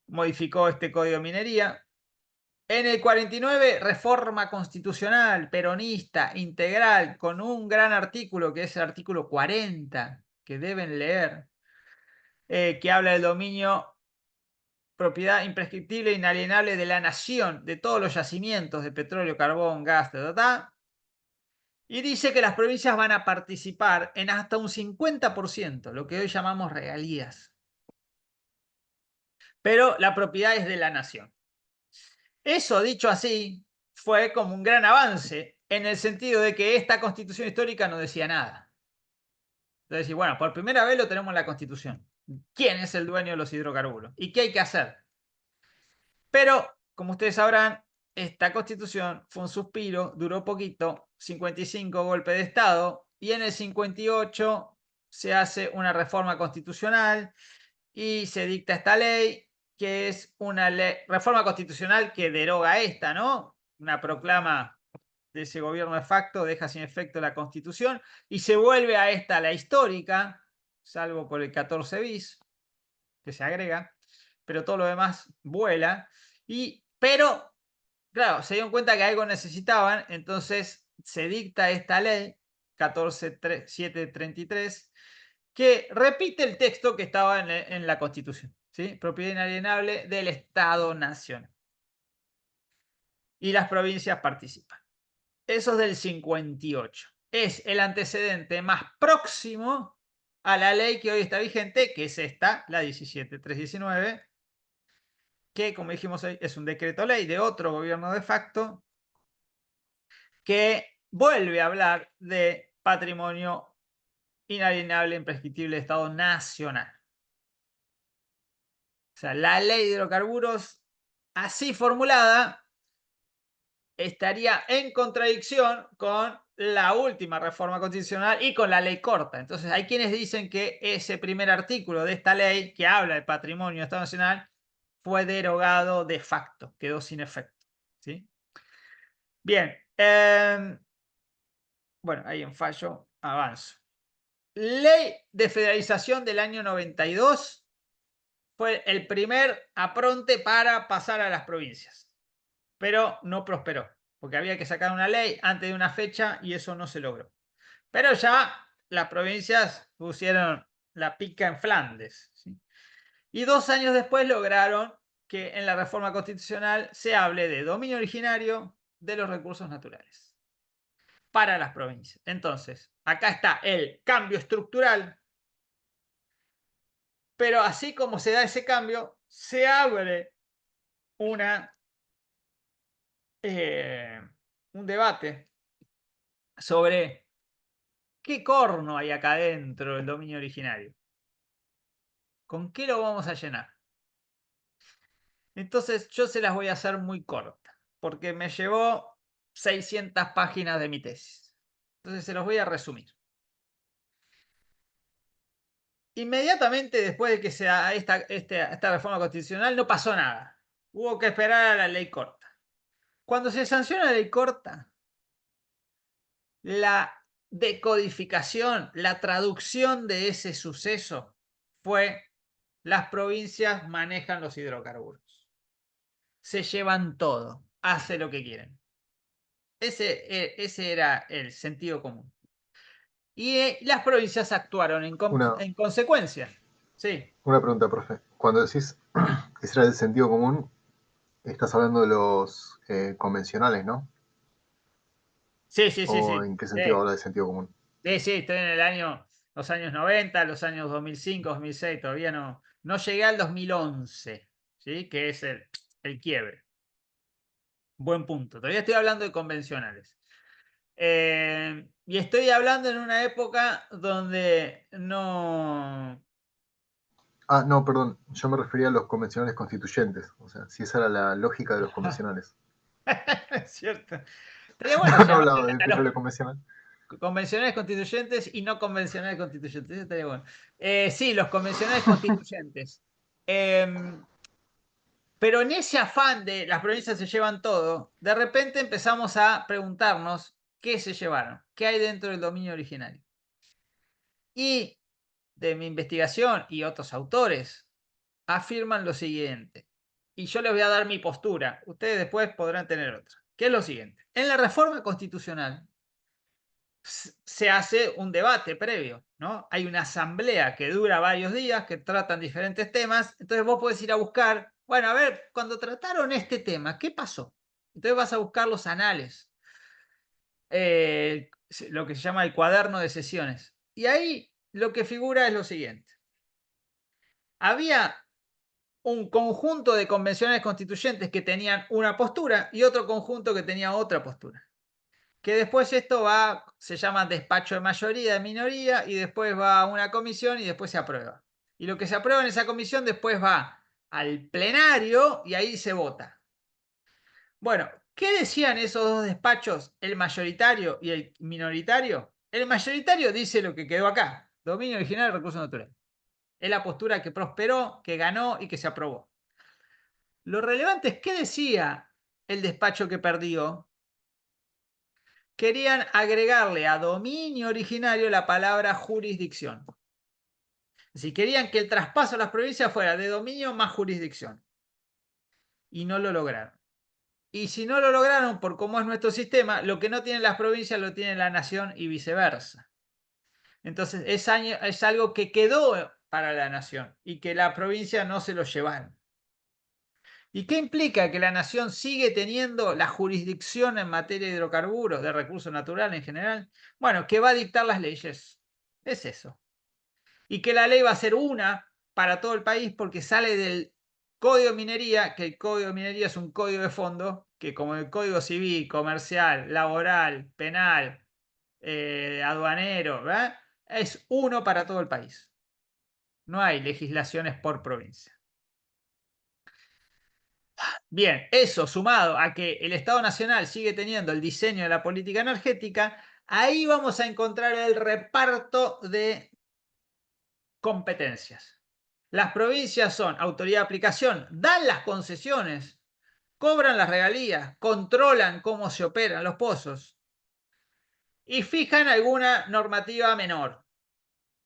modificó este código de minería. En el 49, reforma constitucional, peronista, integral, con un gran artículo que es el artículo 40, que deben leer, que habla del dominio, propiedad imprescriptible e inalienable de la nación, de todos los yacimientos de petróleo, carbón, gas, y dice que las provincias van a participar en hasta un 50%, lo que hoy llamamos regalías. Pero la propiedad es de la nación. Eso, dicho así, fue como un gran avance en el sentido de que esta constitución histórica no decía nada. Entonces, bueno, por primera vez lo tenemos en la constitución. ¿Quién es el dueño de los hidrocarburos? ¿Y qué hay que hacer? Pero, como ustedes sabrán, esta constitución fue un suspiro, duró poquito, 55 golpe de Estado, y en el 58 se hace una reforma constitucional y se dicta esta ley, que es una ley, reforma constitucional que deroga esta, ¿no? Una proclama de ese gobierno de facto, deja sin efecto la Constitución, y se vuelve a esta, la histórica, salvo por el 14 bis, que se agrega, pero todo lo demás vuela. Pero, claro, se dieron cuenta que algo necesitaban, entonces se dicta esta ley, 14.733, que repite el texto que estaba en la Constitución, ¿sí? Propiedad inalienable del Estado-Nación. Y las provincias participan. Eso es del 58. Es el antecedente más próximo a la ley que hoy está vigente, que es esta, la 17.319, que, como dijimos hoy, es un decreto ley de otro gobierno de facto que vuelve a hablar de patrimonio inalienable, imprescriptible de Estado nacional. O sea, la ley de hidrocarburos, así formulada, estaría en contradicción con la última reforma constitucional y con la ley corta. Entonces, hay quienes dicen que ese primer artículo de esta ley que habla del patrimonio de Estado nacional fue derogado de facto, quedó sin efecto, ¿sí? Bien, bueno, hay un fallo, avanzo. Ley de federalización del año 92 fue el primer apronte para pasar a las provincias, pero no prosperó, porque había que sacar una ley antes de una fecha y eso no se logró. Pero ya las provincias pusieron la pica en Flandes, ¿sí? Y 2 años después lograron que en la reforma constitucional se hable de dominio originario de los recursos naturales para las provincias. Entonces, acá está el cambio estructural, pero así como se da ese cambio, se abre un debate sobre qué corno hay acá dentro del dominio originario. ¿Con qué lo vamos a llenar? Entonces yo se las voy a hacer muy corta, porque me llevó 600 páginas de mi tesis. Entonces se los voy a resumir. Inmediatamente después de que se da esta reforma constitucional no pasó nada. Hubo que esperar a la ley corta. Cuando se sanciona la ley corta, la decodificación, la traducción de ese suceso fue: las provincias manejan los hidrocarburos. Se llevan todo, hace lo que quieren. Ese era el sentido común. Y las provincias actuaron en consecuencia. Sí. Una pregunta, profe. Cuando decís ese era el sentido común, estás hablando de los convencionales, ¿no? Sí, sí, sí, ¿O sí. en qué sentido habla de sentido común? Sí, sí, estoy en los años 90, los años 2005, 2006, todavía no llegué al 2011, ¿sí? Que es el quiebre. Buen punto. Todavía estoy hablando de convencionales. Y estoy hablando en una época donde no... Ah, no, perdón. Yo me refería a los convencionales constituyentes. O sea, si esa era la lógica de los convencionales. Es cierto. Estaría bueno No, no llamarle hablaba de petróleo convencional. convencionales constituyentes y no convencionales constituyentes. Eso estaría bueno. Sí, los convencionales constituyentes. Pero en ese afán de las provincias se llevan todo, de repente empezamos a preguntarnos qué se llevaron, qué hay dentro del dominio originario. Y de mi investigación y otros autores afirman lo siguiente. Y yo les voy a dar mi postura. Ustedes después podrán tener otra. Que es lo siguiente. En la reforma constitucional se hace un debate previo, ¿no? Hay una asamblea que dura varios días, que tratan diferentes temas. Entonces vos podés ir a buscar, bueno, a ver, cuando trataron este tema, ¿qué pasó? Entonces vas a buscar los anales, lo que se llama el cuaderno de sesiones. Y ahí lo que figura es lo siguiente. Había un conjunto de convencionales constituyentes que tenían una postura y otro conjunto que tenía otra postura. Que después esto se llama despacho de mayoría, de minoría, y después va a una comisión y después se aprueba. Y lo que se aprueba en esa comisión después va al plenario y ahí se vota. Bueno, ¿qué decían esos dos despachos, el mayoritario y el minoritario? El mayoritario dice lo que quedó acá, dominio original del recurso natural. Es la postura que prosperó, que ganó y que se aprobó. Lo relevante es qué decía el despacho que perdió. Querían agregarle a dominio originario la palabra jurisdicción. Si querían que el traspaso a las provincias fuera de dominio más jurisdicción. Y no lo lograron. Y si no lo lograron, por cómo es nuestro sistema, lo que no tienen las provincias lo tiene la nación y viceversa. Entonces es algo que quedó para la nación y que la provincia no se lo llevaron. ¿Y qué implica? Que la nación sigue teniendo la jurisdicción en materia de hidrocarburos, de recursos naturales en general. Bueno, que va a dictar las leyes. Es eso. Y que la ley va a ser una para todo el país porque sale del Código de Minería, que el Código de Minería es un código de fondo, que como el Código Civil, Comercial, Laboral, Penal, Aduanero, ¿verdad? Es uno para todo el país. No hay legislaciones por provincia. Bien, eso sumado a que el Estado Nacional sigue teniendo el diseño de la política energética, ahí vamos a encontrar el reparto de competencias. Las provincias son autoridad de aplicación, dan las concesiones, cobran las regalías, controlan cómo se operan los pozos y fijan alguna normativa menor,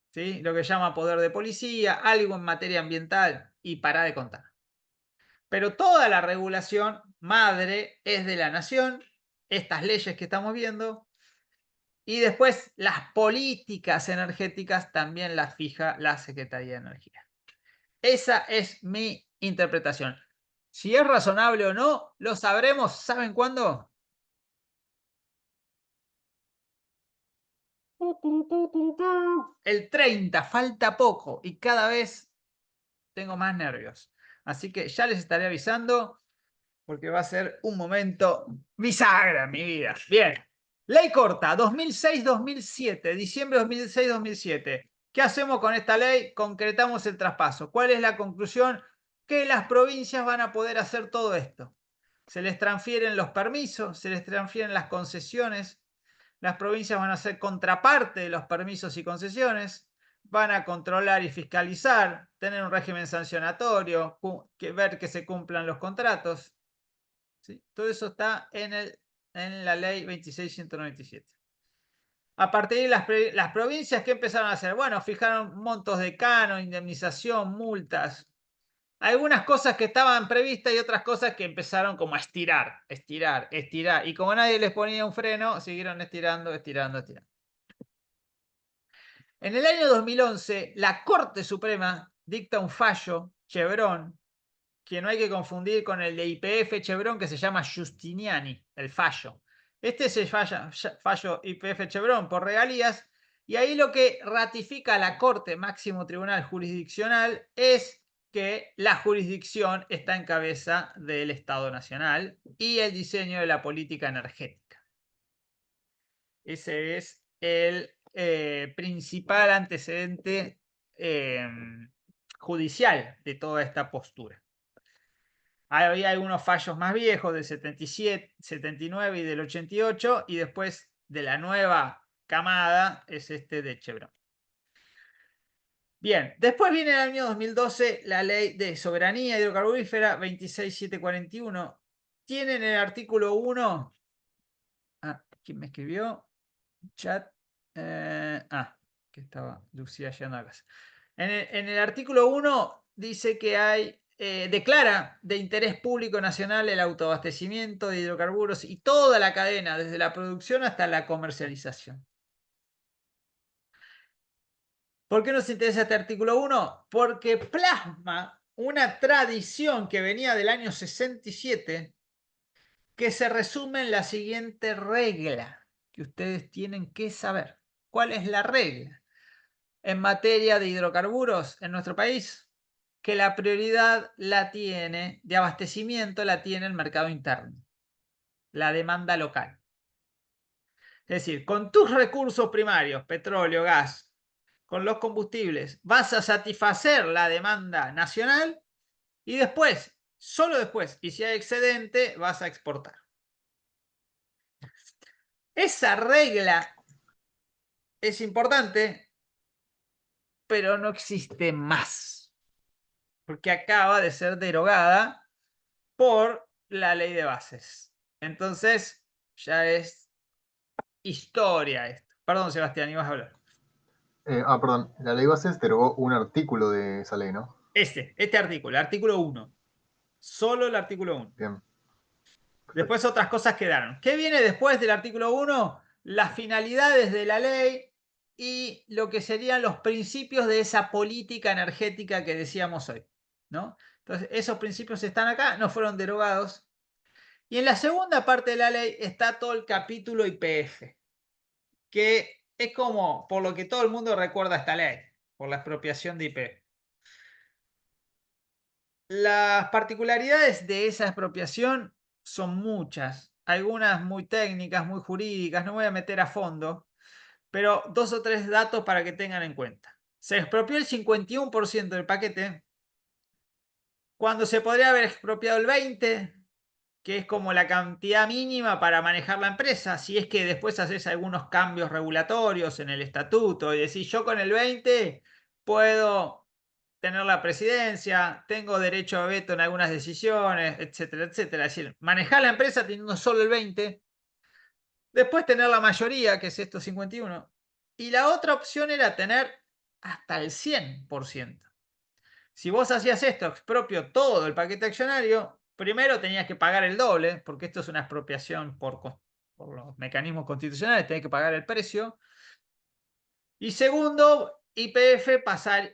¿sí? Lo que se llama poder de policía, algo en materia ambiental y para de contar. Pero toda la regulación madre es de la nación, estas leyes que estamos viendo, y después las políticas energéticas también las fija la Secretaría de Energía. Esa es mi interpretación. Si es razonable o no, lo sabremos, ¿saben cuándo? El 30, falta poco y cada vez tengo más nervios. Así que ya les estaré avisando porque va a ser un momento bisagra en mi vida. Bien. Ley corta, 2006-2007, diciembre 2006-2007. ¿Qué hacemos con esta ley? Concretamos el traspaso. ¿Cuál es la conclusión? Que las provincias van a poder hacer todo esto. Se les transfieren los permisos, se les transfieren las concesiones. Las provincias van a ser contraparte de los permisos y concesiones. Van a controlar y fiscalizar, tener un régimen sancionatorio, ver que se cumplan los contratos. ¿Sí? Todo eso está en la ley 26.197. A partir de las provincias, ¿qué empezaron a hacer? Bueno, fijaron montos de canon, indemnización, multas. Algunas cosas que estaban previstas y otras cosas que empezaron como a estirar. Y como nadie les ponía un freno, siguieron estirando. En el año 2011, la Corte Suprema dicta un fallo, Chevron, que no hay que confundir con el de YPF Chevron, que se llama Giustiniani, el fallo. Este es el fallo YPF Chevron por regalías, y ahí lo que ratifica la Corte Máximo Tribunal Jurisdiccional es que la jurisdicción está en cabeza del Estado Nacional y el diseño de la política energética. Ese es el principal antecedente judicial de toda esta postura. Había algunos fallos más viejos del 77, 79 y del 88, y después de la nueva camada es este de Chevron. Bien, después viene el año 2012 la ley de soberanía hidrocarburífera 26741. Tienen el artículo 1. ¿Quién me escribió? Chat. Que que estaba Lucía llegando a casa. En el artículo 1 dice que hay, declara de interés público nacional el autoabastecimiento de hidrocarburos y toda la cadena, desde la producción hasta la comercialización. ¿Por qué nos interesa este artículo 1? Porque plasma una tradición que venía del año 67 que se resume en la siguiente regla que ustedes tienen que saber. ¿Cuál es la regla? En materia de hidrocarburos en nuestro país, que la prioridad la tiene, de abastecimiento la tiene el mercado interno, la demanda local. Es decir, con tus recursos primarios, petróleo, gas, con los combustibles, vas a satisfacer la demanda nacional y después, solo después, y si hay excedente, vas a exportar. Esa regla es importante, pero no existe más, porque acaba de ser derogada por la ley de bases. Entonces, ya es historia esto. Perdón, Sebastián, ibas a hablar. Perdón, la ley bases derogó un artículo de esa ley, ¿no? Este artículo, el artículo 1. Solo el artículo 1. Bien. Después otras cosas quedaron. ¿Qué viene después del artículo 1? Las finalidades de la ley y lo que serían los principios de esa política energética que decíamos hoy, ¿no? Entonces, esos principios están acá, no fueron derogados. Y en la segunda parte de la ley está todo el capítulo YPF, que es como por lo que todo el mundo recuerda esta ley, por la expropiación de YPF. Las particularidades de esa expropiación son muchas, algunas muy técnicas, muy jurídicas, no me voy a meter a fondo, pero 2 o 3 datos para que tengan en cuenta. Se expropió el 51% del paquete, cuando se podría haber expropiado el 20%, que es como la cantidad mínima para manejar la empresa, si es que después haces algunos cambios regulatorios en el estatuto y decís, yo con el 20 puedo tener la presidencia, tengo derecho a veto en algunas decisiones, etcétera, etcétera. Es decir, manejar la empresa teniendo solo el 20, después tener la mayoría, que es esto 51, y la otra opción era tener hasta el 100%. Si vos hacías esto, expropio todo el paquete accionario, primero tenías que pagar el doble, porque esto es una expropiación por los mecanismos constitucionales, tenés que pagar el precio. Y segundo, YPF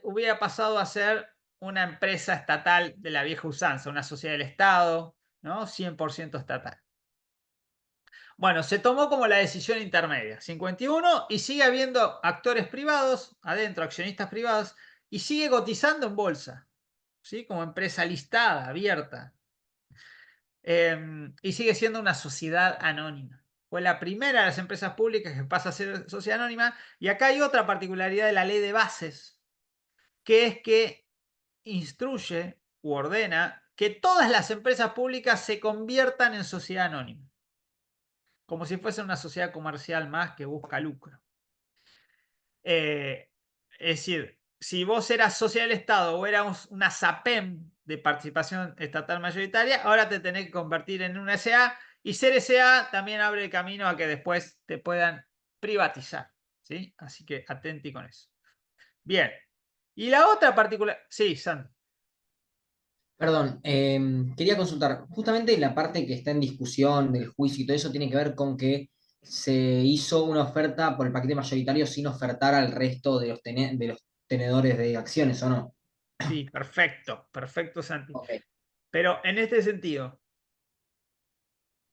hubiera pasado a ser una empresa estatal de la vieja usanza, una sociedad del Estado, ¿no? 100% estatal. Bueno, se tomó como la decisión intermedia, 51, y sigue habiendo actores privados, adentro, accionistas privados, y sigue cotizando en bolsa, ¿sí? Como empresa listada, abierta. Y sigue siendo una sociedad anónima. Fue la primera de las empresas públicas que pasa a ser sociedad anónima. Y acá hay otra particularidad de la ley de bases, que es que instruye u ordena que todas las empresas públicas se conviertan en sociedad anónima, como si fuese una sociedad comercial más que busca lucro. Es decir, si vos eras sociedad del Estado o eras una SAPEM de participación estatal mayoritaria, ahora te tenés que convertir en una SA, y ser SA también abre el camino a que después te puedan privatizar, ¿sí? Así que atenti con eso. Bien. Y la otra particular... Sí, Sandro. Perdón, quería consultar, justamente la parte que está en discusión del juicio y todo eso tiene que ver con que se hizo una oferta por el paquete mayoritario sin ofertar al resto de de los tenedores de acciones, ¿o no? Sí, perfecto, perfecto, Santi. Ok. Pero en este sentido,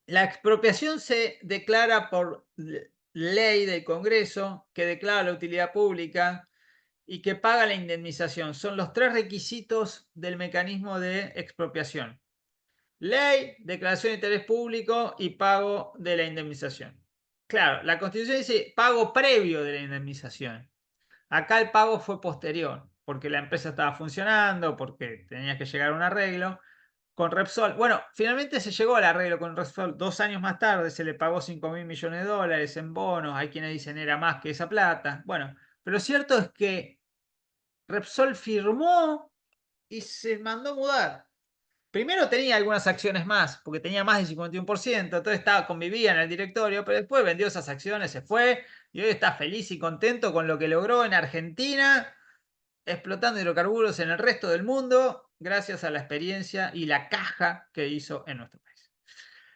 la expropiación se declara por ley del Congreso, que declara la utilidad pública y que paga la indemnización. Son los 3 requisitos del mecanismo de expropiación: ley, declaración de interés público y pago de la indemnización. Claro, la Constitución dice pago previo de la indemnización. Acá el pago fue posterior, porque la empresa estaba funcionando, porque tenía que llegar a un arreglo. Con Repsol, bueno, finalmente se llegó al arreglo con Repsol 2 años más tarde, se le pagó 5.000 millones de dólares en bonos, hay quienes dicen era más que esa plata. Bueno, pero lo cierto es que Repsol firmó y se mandó mudar. Primero tenía algunas acciones más, porque tenía más del 51%, entonces convivía en el directorio, pero después vendió esas acciones, se fue, y hoy está feliz y contento con lo que logró en Argentina, explotando hidrocarburos en el resto del mundo, gracias a la experiencia y la caja que hizo en nuestro país.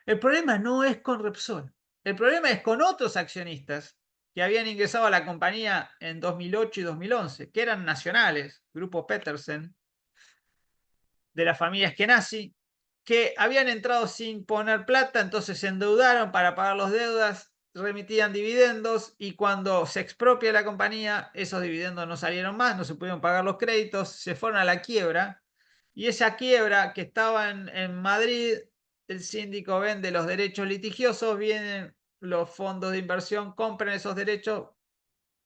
El problema no es con Repsol, el problema es con otros accionistas que habían ingresado a la compañía en 2008 y 2011, que eran nacionales, Grupo Petersen, de la familia Eskenazi, que habían entrado sin poner plata, entonces se endeudaron para pagar las deudas, remitían dividendos y cuando se expropia la compañía, esos dividendos no salieron más, no se pudieron pagar los créditos, se fueron a la quiebra y esa quiebra que estaba en Madrid, el síndico vende los derechos litigiosos, vienen los fondos de inversión, compran esos derechos,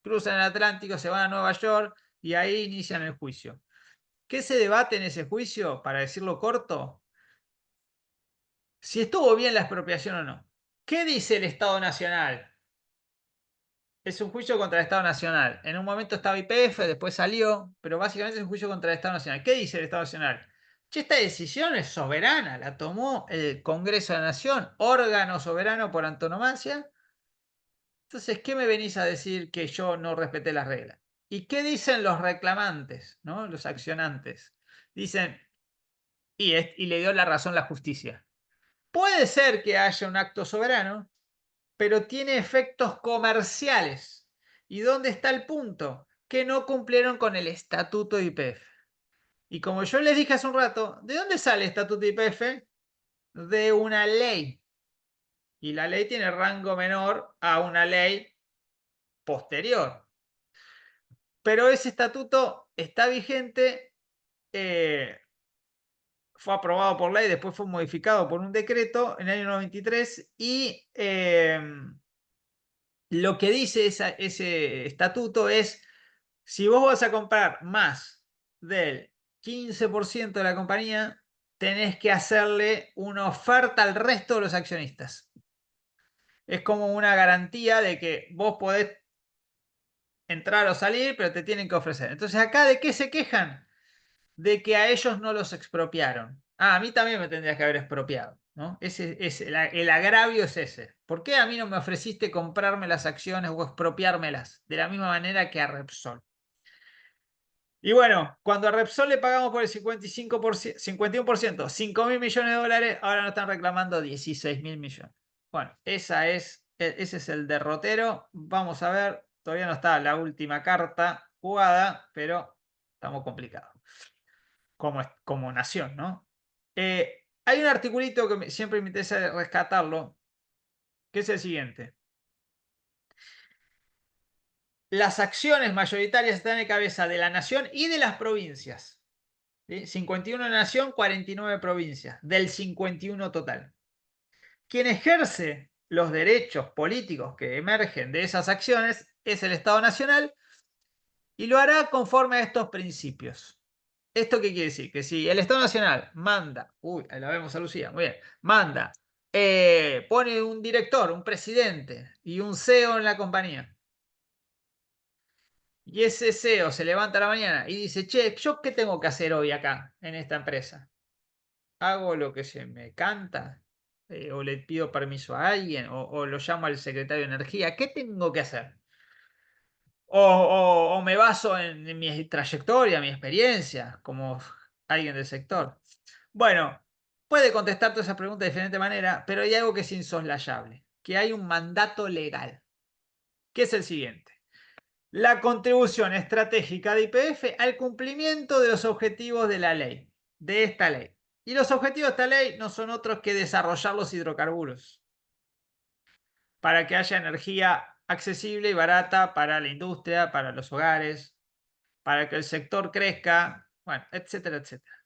cruzan el Atlántico, se van a Nueva York y ahí inician el juicio. ¿Qué se debate en ese juicio? Para decirlo corto, si estuvo bien la expropiación o no. ¿Qué dice el Estado Nacional? Es un juicio contra el Estado Nacional. En un momento estaba YPF, después salió, pero básicamente es un juicio contra el Estado Nacional. ¿Qué dice el Estado Nacional? Che, esta decisión es soberana, la tomó el Congreso de la Nación, órgano soberano por antonomasia. Entonces, ¿qué me venís a decir que yo no respeté las reglas? ¿Y qué dicen los reclamantes, ¿no? Los accionantes? Dicen, y le dio la razón la justicia. Puede ser que haya un acto soberano, pero tiene efectos comerciales. ¿Y dónde está el punto? Que no cumplieron con el estatuto de YPF. Y como yo les dije hace un rato, ¿de dónde sale el estatuto de YPF? De una ley. Y la ley tiene rango menor a una ley posterior. Pero ese estatuto está vigente, fue aprobado por ley, después fue modificado por un decreto en el año 93 y lo que dice ese estatuto es, si vos vas a comprar más del 15% de la compañía, tenés que hacerle una oferta al resto de los accionistas. Es como una garantía de que vos podés entrar o salir, pero te tienen que ofrecer. Entonces, ¿acá de qué se quejan? De que a ellos no los expropiaron. Ah, a mí también me tendrías que haber expropiado, ¿no? El agravio es ese. ¿Por qué a mí no me ofreciste comprarme las acciones o expropiármelas? De la misma manera que a Repsol. Y bueno, cuando a Repsol le pagamos por el 55%, 51%, 5.000 millones de dólares, ahora nos están reclamando 16.000 millones. Bueno, ese es el derrotero. Vamos a ver, todavía no está la última carta jugada, pero estamos complicados como nación, ¿no? Hay un articulito que siempre me interesa rescatarlo, que es el siguiente. Las acciones mayoritarias están en cabeza de la nación y de las provincias. ¿Sí? 51 nación, 49 provincias, del 51 total. Quien ejerce los derechos políticos que emergen de esas acciones es el Estado Nacional y lo hará conforme a estos principios. ¿Esto qué quiere decir? Que si el Estado Nacional manda, ahí la vemos a Lucía, muy bien, manda, pone un director, un presidente y un CEO en la compañía, y ese CEO se levanta a la mañana y dice, che, ¿yo qué tengo que hacer hoy acá, en esta empresa? ¿Hago lo que se me canta? ¿O le pido permiso a alguien? ¿O lo llamo al secretario de Energía? ¿Qué tengo que hacer? ¿O me baso en mi trayectoria, mi experiencia, como alguien del sector? Bueno, puede contestar todas esas preguntas de diferente manera, pero hay algo que es insoslayable, que hay un mandato legal, que es el siguiente. La contribución estratégica de YPF al cumplimiento de los objetivos de la ley, de esta ley. Y los objetivos de esta ley no son otros que desarrollar los hidrocarburos para que haya energía accesible y barata para la industria, para los hogares, para que el sector crezca, bueno, etcétera, etcétera.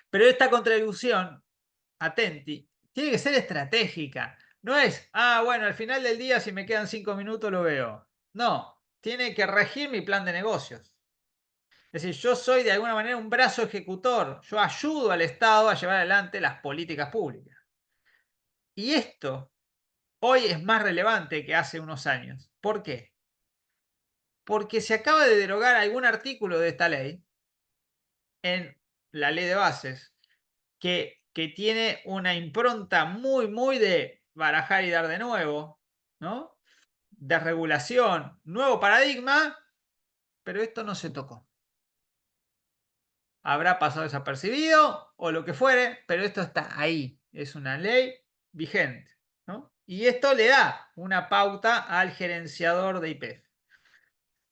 Pero esta contribución, atenti, tiene que ser estratégica. No es, bueno, al final del día si me quedan 5 minutos lo veo. No, tiene que regir mi plan de negocios. Es decir, yo soy de alguna manera un brazo ejecutor. Yo ayudo al Estado a llevar adelante las políticas públicas. Y esto hoy es más relevante que hace unos años. ¿Por qué? Porque se acaba de derogar algún artículo de esta ley en la ley de bases que tiene una impronta muy de barajar y dar de nuevo, ¿no? De regulación, nuevo paradigma, pero esto no se tocó. Habrá pasado desapercibido o lo que fuere, pero esto está ahí. Es una ley vigente, ¿no? Y esto le da una pauta al gerenciador de YPF.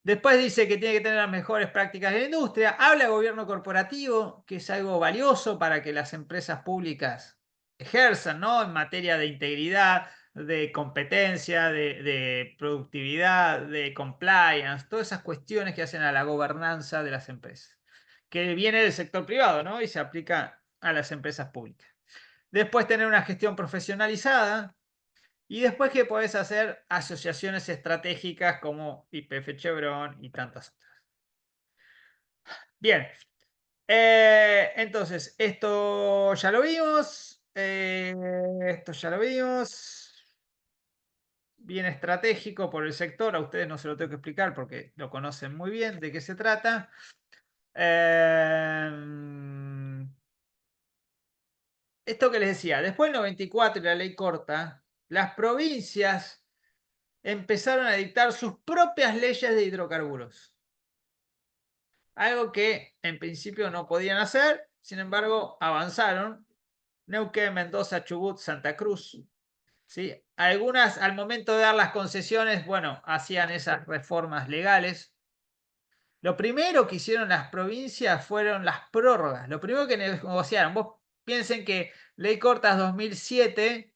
Después dice que tiene que tener las mejores prácticas de la industria. Habla de gobierno corporativo, que es algo valioso para que las empresas públicas ejerzan, ¿no? En materia de integridad, de competencia, de productividad, de compliance, todas esas cuestiones que hacen a la gobernanza de las empresas, que viene del sector privado, ¿no? Y se aplica a las empresas públicas. Después tener una gestión profesionalizada. Y después que podés hacer asociaciones estratégicas como YPF Chevron y tantas otras. Bien. Entonces, esto ya lo vimos. Esto ya lo vimos. Bien estratégico por el sector. A ustedes no se lo tengo que explicar porque lo conocen muy bien de qué se trata. Esto que les decía, después del 94 y la ley corta, las provincias empezaron a dictar sus propias leyes de hidrocarburos. Algo que en principio no podían hacer, sin embargo avanzaron. Neuquén, Mendoza, Chubut, Santa Cruz. ¿Sí? Algunas al momento de dar las concesiones, bueno, hacían esas reformas legales. Lo primero que hicieron las provincias fueron las prórrogas. Lo primero que negociaron. Vos piensen que ley corta 2007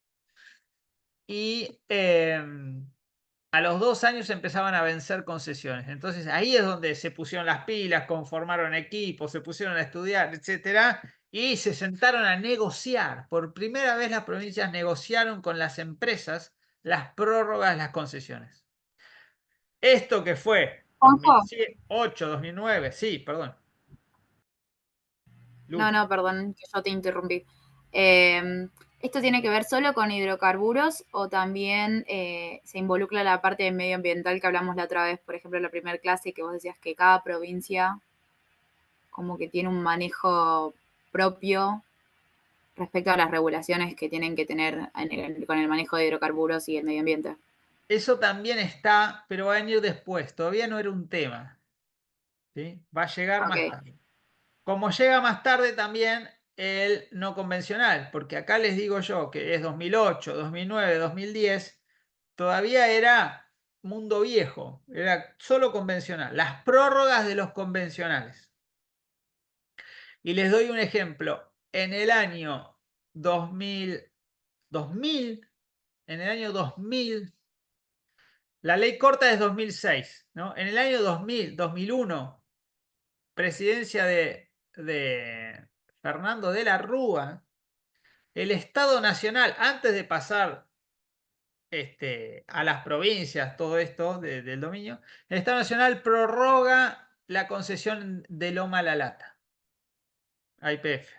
y a los 2 años empezaban a vencer concesiones. Entonces ahí es donde se pusieron las pilas, conformaron equipos, se pusieron a estudiar, etcétera, y se sentaron a negociar. Por primera vez las provincias negociaron con las empresas las prórrogas de las concesiones. Esto que fue 2008, 2009, sí, perdón. No, no, perdón, que yo te interrumpí. ¿Esto tiene que ver solo con hidrocarburos o también se involucra la parte de medioambiental que hablamos la otra vez, por ejemplo, en la primera clase, que vos decías que cada provincia como que tiene un manejo propio respecto a las regulaciones que tienen que tener con el manejo de hidrocarburos y el medio ambiente? Eso también está, pero va a venir después. Todavía no era un tema. ¿Sí? Va a llegar más tarde. Como llega más tarde también el no convencional, porque acá les digo yo que es 2008, 2009, 2010, todavía era mundo viejo, era solo convencional, las prórrogas de los convencionales. Y les doy un ejemplo, en el año 2000, en el año 2000, la ley corta es 2006, ¿no? En el año 2000, 2001, presidencia de Fernando de la Rúa, el Estado Nacional, antes de pasar a las provincias, todo esto del dominio, el Estado Nacional prorroga la concesión de Loma La Lata a YPF.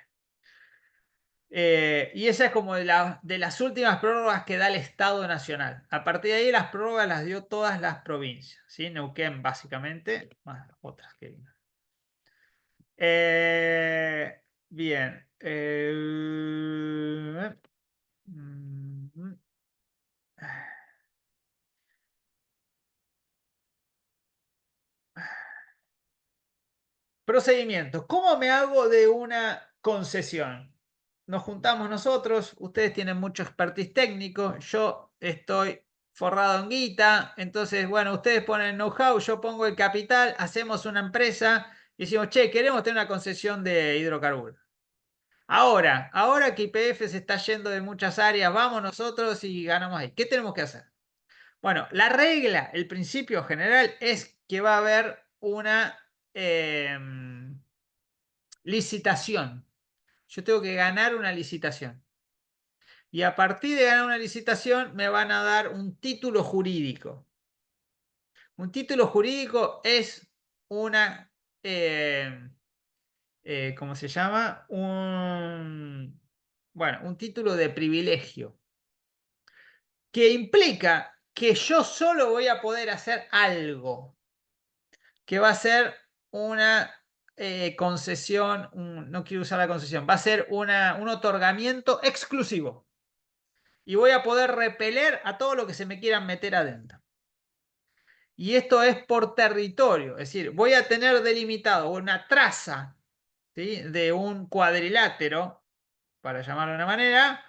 Y esa es como de las últimas prórrogas que da el Estado Nacional. A partir de ahí las prórrogas las dio todas las provincias, ¿sí? Neuquén básicamente, más otras que vino. Bien. Procedimiento. ¿Cómo me hago de una concesión? Nos juntamos nosotros, ustedes tienen mucho expertise técnico, yo estoy forrado en guita, entonces, bueno, ustedes ponen el know-how, yo pongo el capital, hacemos una empresa y decimos, che, queremos tener una concesión de hidrocarburos. Ahora que YPF se está yendo de muchas áreas, vamos nosotros y ganamos ahí. ¿Qué tenemos que hacer? Bueno, la regla, el principio general es que va a haber una licitación. Yo tengo que ganar una licitación. Y a partir de ganar una licitación me van a dar un título jurídico. Un título jurídico es una... ¿cómo se llama? Bueno, un título de privilegio. Que implica que yo solo voy a poder hacer algo. Que va a ser una concesión, no quiero usar la concesión, va a ser un otorgamiento exclusivo. Y voy a poder repeler a todo lo que se me quieran meter adentro. Y esto es por territorio, es decir, voy a tener delimitado una traza, ¿sí?, de un cuadrilátero, para llamarlo de una manera,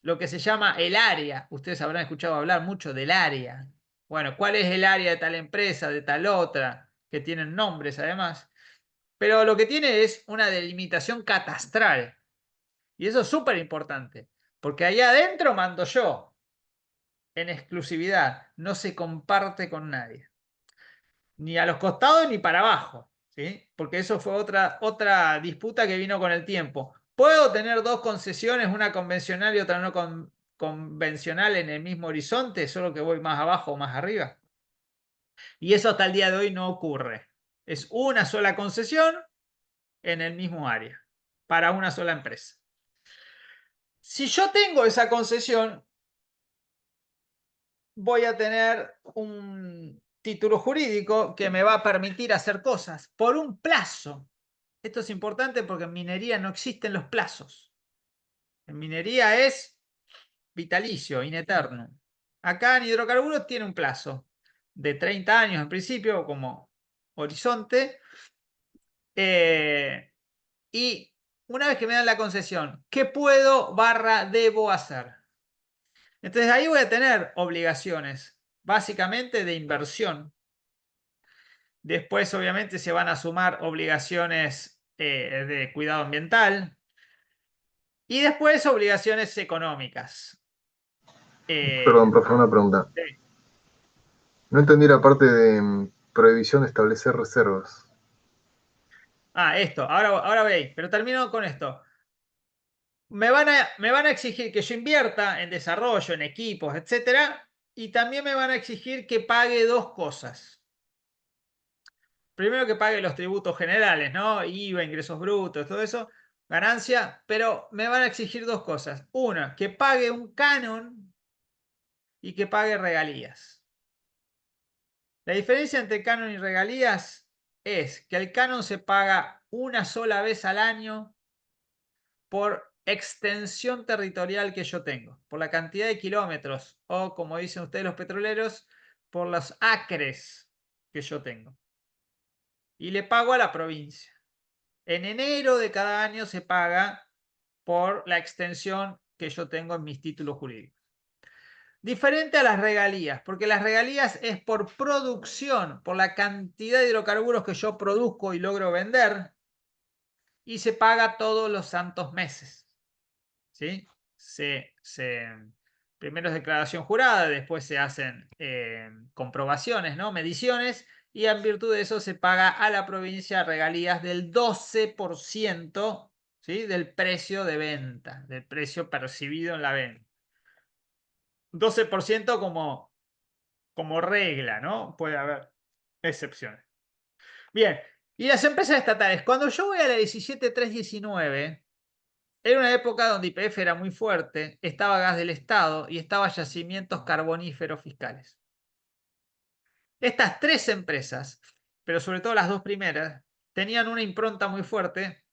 lo que se llama el área. Ustedes habrán escuchado hablar mucho del área. Bueno, ¿cuál es el área de tal empresa, de tal otra? Que tienen nombres además. Pero lo que tiene es una delimitación catastral. Y eso es súper importante, porque ahí adentro mando yo, en exclusividad. No se comparte con nadie. Ni a los costados ni para abajo, ¿sí? Porque eso fue otra disputa que vino con el tiempo. ¿Puedo tener dos concesiones, una convencional y otra no convencional en el mismo horizonte, solo que voy más abajo o más arriba? Y eso hasta el día de hoy no ocurre. Es una sola concesión en el mismo área, para una sola empresa. Si yo tengo esa concesión, voy a tener un título jurídico que me va a permitir hacer cosas por un plazo. Esto es importante porque en minería no existen los plazos. En minería es vitalicio, in eternum. Acá en hidrocarburos tiene un plazo de 30 años en principio como horizonte. Y una vez que me dan la concesión, ¿qué puedo / debo hacer? Entonces ahí voy a tener obligaciones, básicamente de inversión. Después obviamente se van a sumar obligaciones de cuidado ambiental. Y después obligaciones económicas. Perdón, profe, una pregunta. Sí. No entendí la parte de prohibición de establecer reservas. Esto, ahora veis, pero termino con esto. Me van a exigir que yo invierta en desarrollo, en equipos, etcétera, y también me van a exigir que pague dos cosas. Primero que pague los tributos generales, ¿no? IVA, ingresos brutos, todo eso, ganancia, pero me van a exigir dos cosas. Una, que pague un canon y que pague regalías. La diferencia entre canon y regalías es que el canon se paga una sola vez al año por extensión territorial que yo tengo, por la cantidad de kilómetros o, como dicen ustedes los petroleros, por los acres que yo tengo. Y le pago a la provincia. En enero de cada año se paga por la extensión que yo tengo en mis títulos jurídicos. Diferente a las regalías, porque las regalías es por producción, por la cantidad de hidrocarburos que yo produzco y logro vender, y se paga todos los santos meses. ¿Sí? Primero es declaración jurada, después se hacen comprobaciones, ¿no? Mediciones, y en virtud de eso se paga a la provincia regalías del 12%, ¿sí?, del precio de venta, del precio percibido en la venta. 12% como regla, ¿no? Puede haber excepciones. Bien, y las empresas estatales, cuando yo voy a la 17.319, era una época donde YPF era muy fuerte, estaba gas del Estado y estaba yacimientos carboníferos fiscales. Estas tres empresas, pero sobre todo las dos primeras, tenían una impronta muy fuerte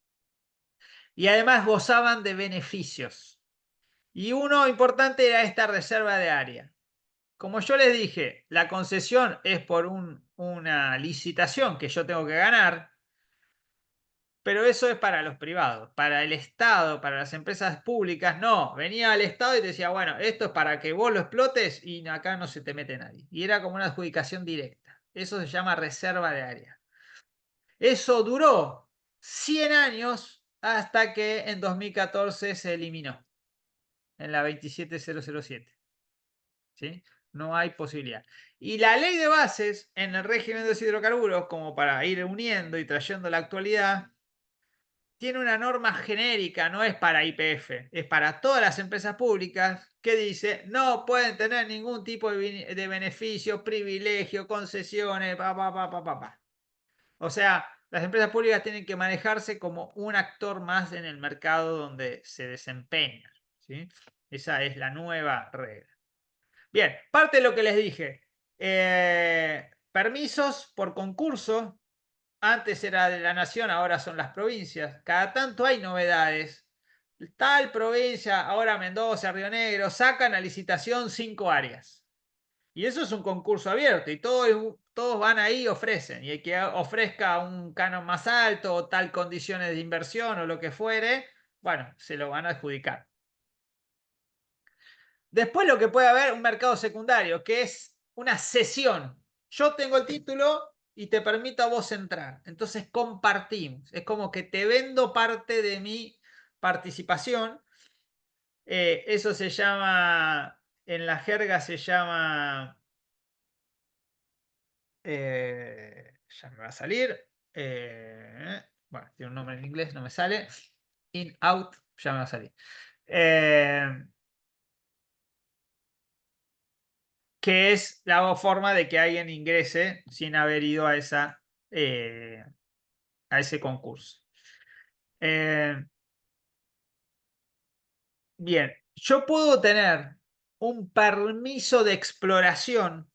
y además gozaban de beneficios. Y uno importante era esta reserva de área. Como yo les dije, la concesión es por una licitación que yo tengo que ganar, pero eso es para los privados. Para el Estado, para las empresas públicas, no. Venía al Estado y te decía, bueno, esto es para que vos lo explotes y acá no se te mete nadie. Y era como una adjudicación directa. Eso se llama reserva de área. Eso duró 100 años hasta que en 2014 se eliminó. En la 27007. ¿Sí? No hay posibilidad. Y la ley de bases en el régimen de los hidrocarburos, como para ir uniendo y trayendo la actualidad, tiene una norma genérica, no es para YPF, es para todas las empresas públicas, que dice no pueden tener ningún tipo de beneficio, privilegio, concesiones, O sea, las empresas públicas tienen que manejarse como un actor más en el mercado donde se desempeñan, ¿sí? Esa es la nueva regla. Bien, parte de lo que les dije. Permisos por concurso. Antes era de la nación, ahora son las provincias. Cada tanto hay novedades. Tal provincia, ahora Mendoza, Río Negro, sacan a licitación 5 áreas. Y eso es un concurso abierto y todos van ahí y ofrecen. Y el que ofrezca un canon más alto o tal condiciones de inversión o lo que fuere, bueno, se lo van a adjudicar. Después lo que puede haber un mercado secundario, que es una cesión. Yo tengo el título y te permito a vos entrar. Entonces compartimos. Es como que te vendo parte de mi participación. Eso se llama, en la jerga se llama, ya me va a salir. Bueno, tiene un nombre en inglés, no me sale. In, out, ya me va a salir. Que es la forma de que alguien ingrese sin haber ido a ese concurso. Bien, yo puedo tener un permiso de exploración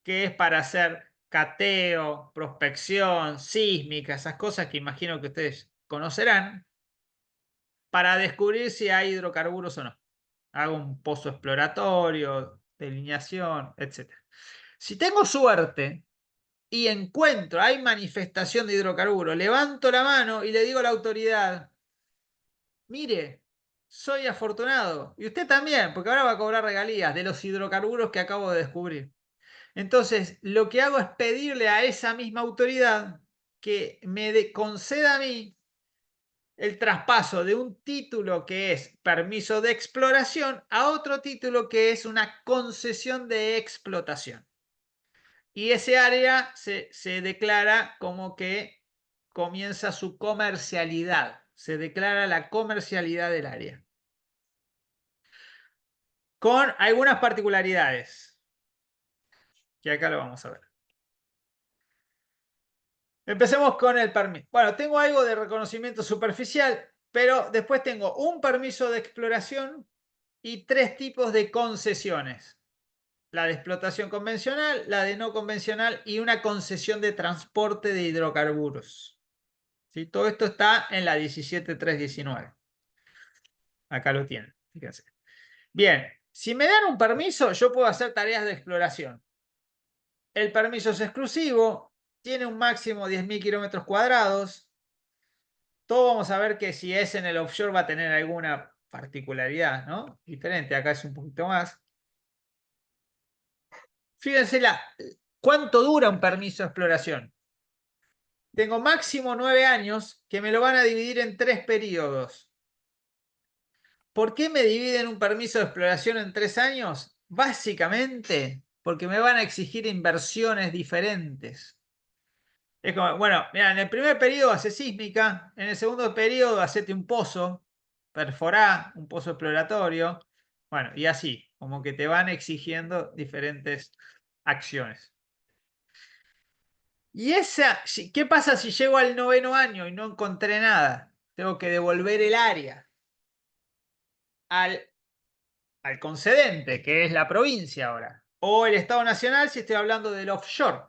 que es para hacer cateo, prospección, sísmica, esas cosas que imagino que ustedes conocerán, para descubrir si hay hidrocarburos o no. Hago un pozo exploratorio, delineación, etc. Si tengo suerte y encuentro, hay manifestación de hidrocarburos, levanto la mano y le digo a la autoridad, mire, soy afortunado, y usted también, porque ahora va a cobrar regalías de los hidrocarburos que acabo de descubrir. Entonces, lo que hago es pedirle a esa misma autoridad que me conceda a mí el traspaso de un título que es permiso de exploración a otro título que es una concesión de explotación. Y ese área se declara como que comienza su comercialidad. Se declara la comercialidad del área. Con algunas particularidades, que acá lo vamos a ver. Empecemos con el permiso. Bueno, tengo algo de reconocimiento superficial, pero después tengo un permiso de exploración y 3 tipos de concesiones. La de explotación convencional, la de no convencional y una concesión de transporte de hidrocarburos. ¿Sí? Todo esto está en la 17.319. Acá lo tienen, fíjense. Bien, si me dan un permiso, yo puedo hacer tareas de exploración. El permiso es exclusivo, tiene un máximo de 10.000 kilómetros cuadrados. Todo vamos a ver que si es en el offshore va a tener alguna particularidad, ¿no? Diferente, acá es un poquito más. Fíjense cuánto dura un permiso de exploración. Tengo máximo 9 años que me lo van a dividir en 3 periodos. ¿Por qué me dividen un permiso de exploración en 3 años? Básicamente porque me van a exigir inversiones diferentes. Es como, bueno, mira, en el primer periodo hace sísmica, en el segundo periodo hacete un pozo, perforá un pozo exploratorio, bueno, y así, como que te van exigiendo diferentes acciones. ¿Y qué pasa si llego al 9º año y no encontré nada? Tengo que devolver el área al concedente, que es la provincia ahora, o el Estado Nacional si estoy hablando del offshore.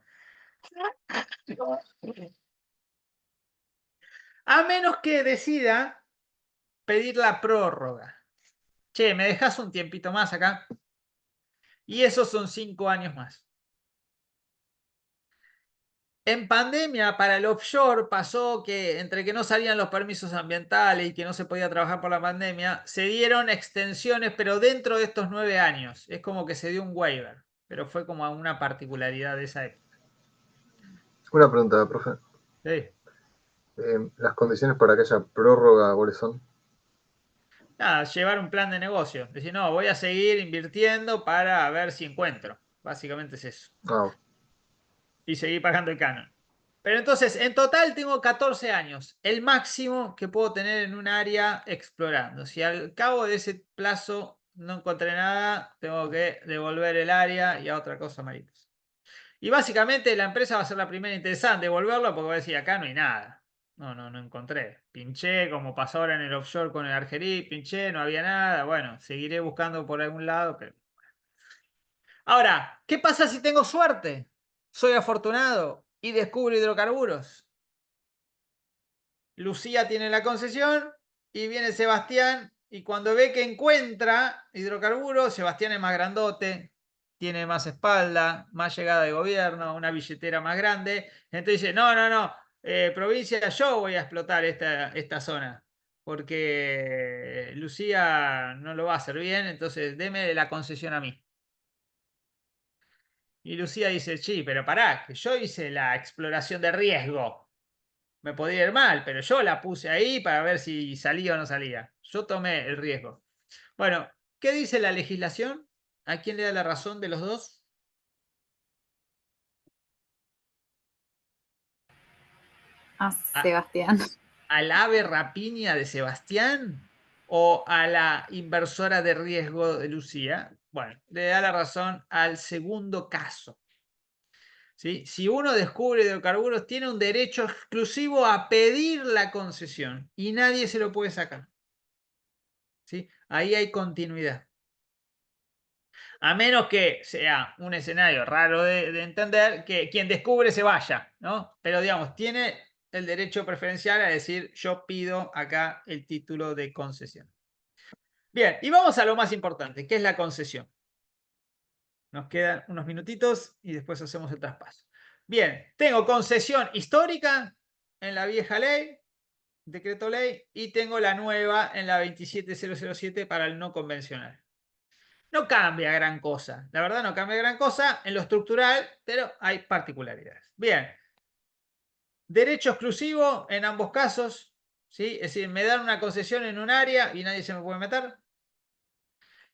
A menos que decida pedir la prórroga. Che, ¿me dejas un tiempito más acá? Y esos son 5 años más. En pandemia, para el offshore, pasó que entre que no salían los permisos ambientales y que no se podía trabajar por la pandemia, se dieron extensiones, pero dentro de estos 9 años. Es como que se dio un waiver, pero fue como una particularidad de esa época. Una pregunta, profe. Sí. ¿Las condiciones para que haya prórroga, cuáles son? Nada, llevar un plan de negocio. Decir, no, voy a seguir invirtiendo para ver si encuentro. Básicamente es eso. Ah, Y seguir pagando el canon. Pero entonces, en total tengo 14 años, el máximo que puedo tener en un área explorando. Si al cabo de ese plazo no encontré nada, tengo que devolver el área y a otra cosa, maritos. Y básicamente la empresa va a ser la primera interesante devolverlo porque va a decir, acá no hay nada. No encontré. Pinché, como pasó ahora en el offshore con el Argerí, pinché, no había nada. Bueno, seguiré buscando por algún lado, pero... Ahora, ¿qué pasa si tengo suerte? Soy afortunado y descubro hidrocarburos. Lucía tiene la concesión y viene Sebastián y cuando ve que encuentra hidrocarburos, Sebastián es más grandote, tiene más espalda, más llegada de gobierno, una billetera más grande. Entonces dice, no, provincia, yo voy a explotar esta zona porque Lucía no lo va a hacer bien, entonces deme la concesión a mí. Y Lucía dice, sí, pero pará, que yo hice la exploración de riesgo. Me podía ir mal, pero yo la puse ahí para ver si salía o no salía. Yo tomé el riesgo. Bueno, ¿qué dice la legislación? ¿A quién le da la razón de los dos? A ¿A, Sebastián. al ave rapiña de Sebastián o a la inversora de riesgo de Lucía? Bueno, le da la razón al segundo caso. ¿Sí? Si uno descubre hidrocarburos, tiene un derecho exclusivo a pedir la concesión y nadie se lo puede sacar. ¿Sí? Ahí hay continuidad. A menos que sea un escenario raro de entender, que quien descubre se vaya, ¿no? Pero digamos, tiene el derecho preferencial a decir, yo pido acá el título de concesión. Bien, y vamos a lo más importante, que es la concesión. Nos quedan unos minutitos y después hacemos el traspaso. Bien, tengo concesión histórica en la vieja ley, decreto ley, y tengo la nueva en la 27007 para el no convencional. No cambia gran cosa, la verdad no cambia gran cosa en lo estructural, pero hay particularidades. Bien, derecho exclusivo en ambos casos, ¿sí? Es decir, me dan una concesión en un área y nadie se me puede meter.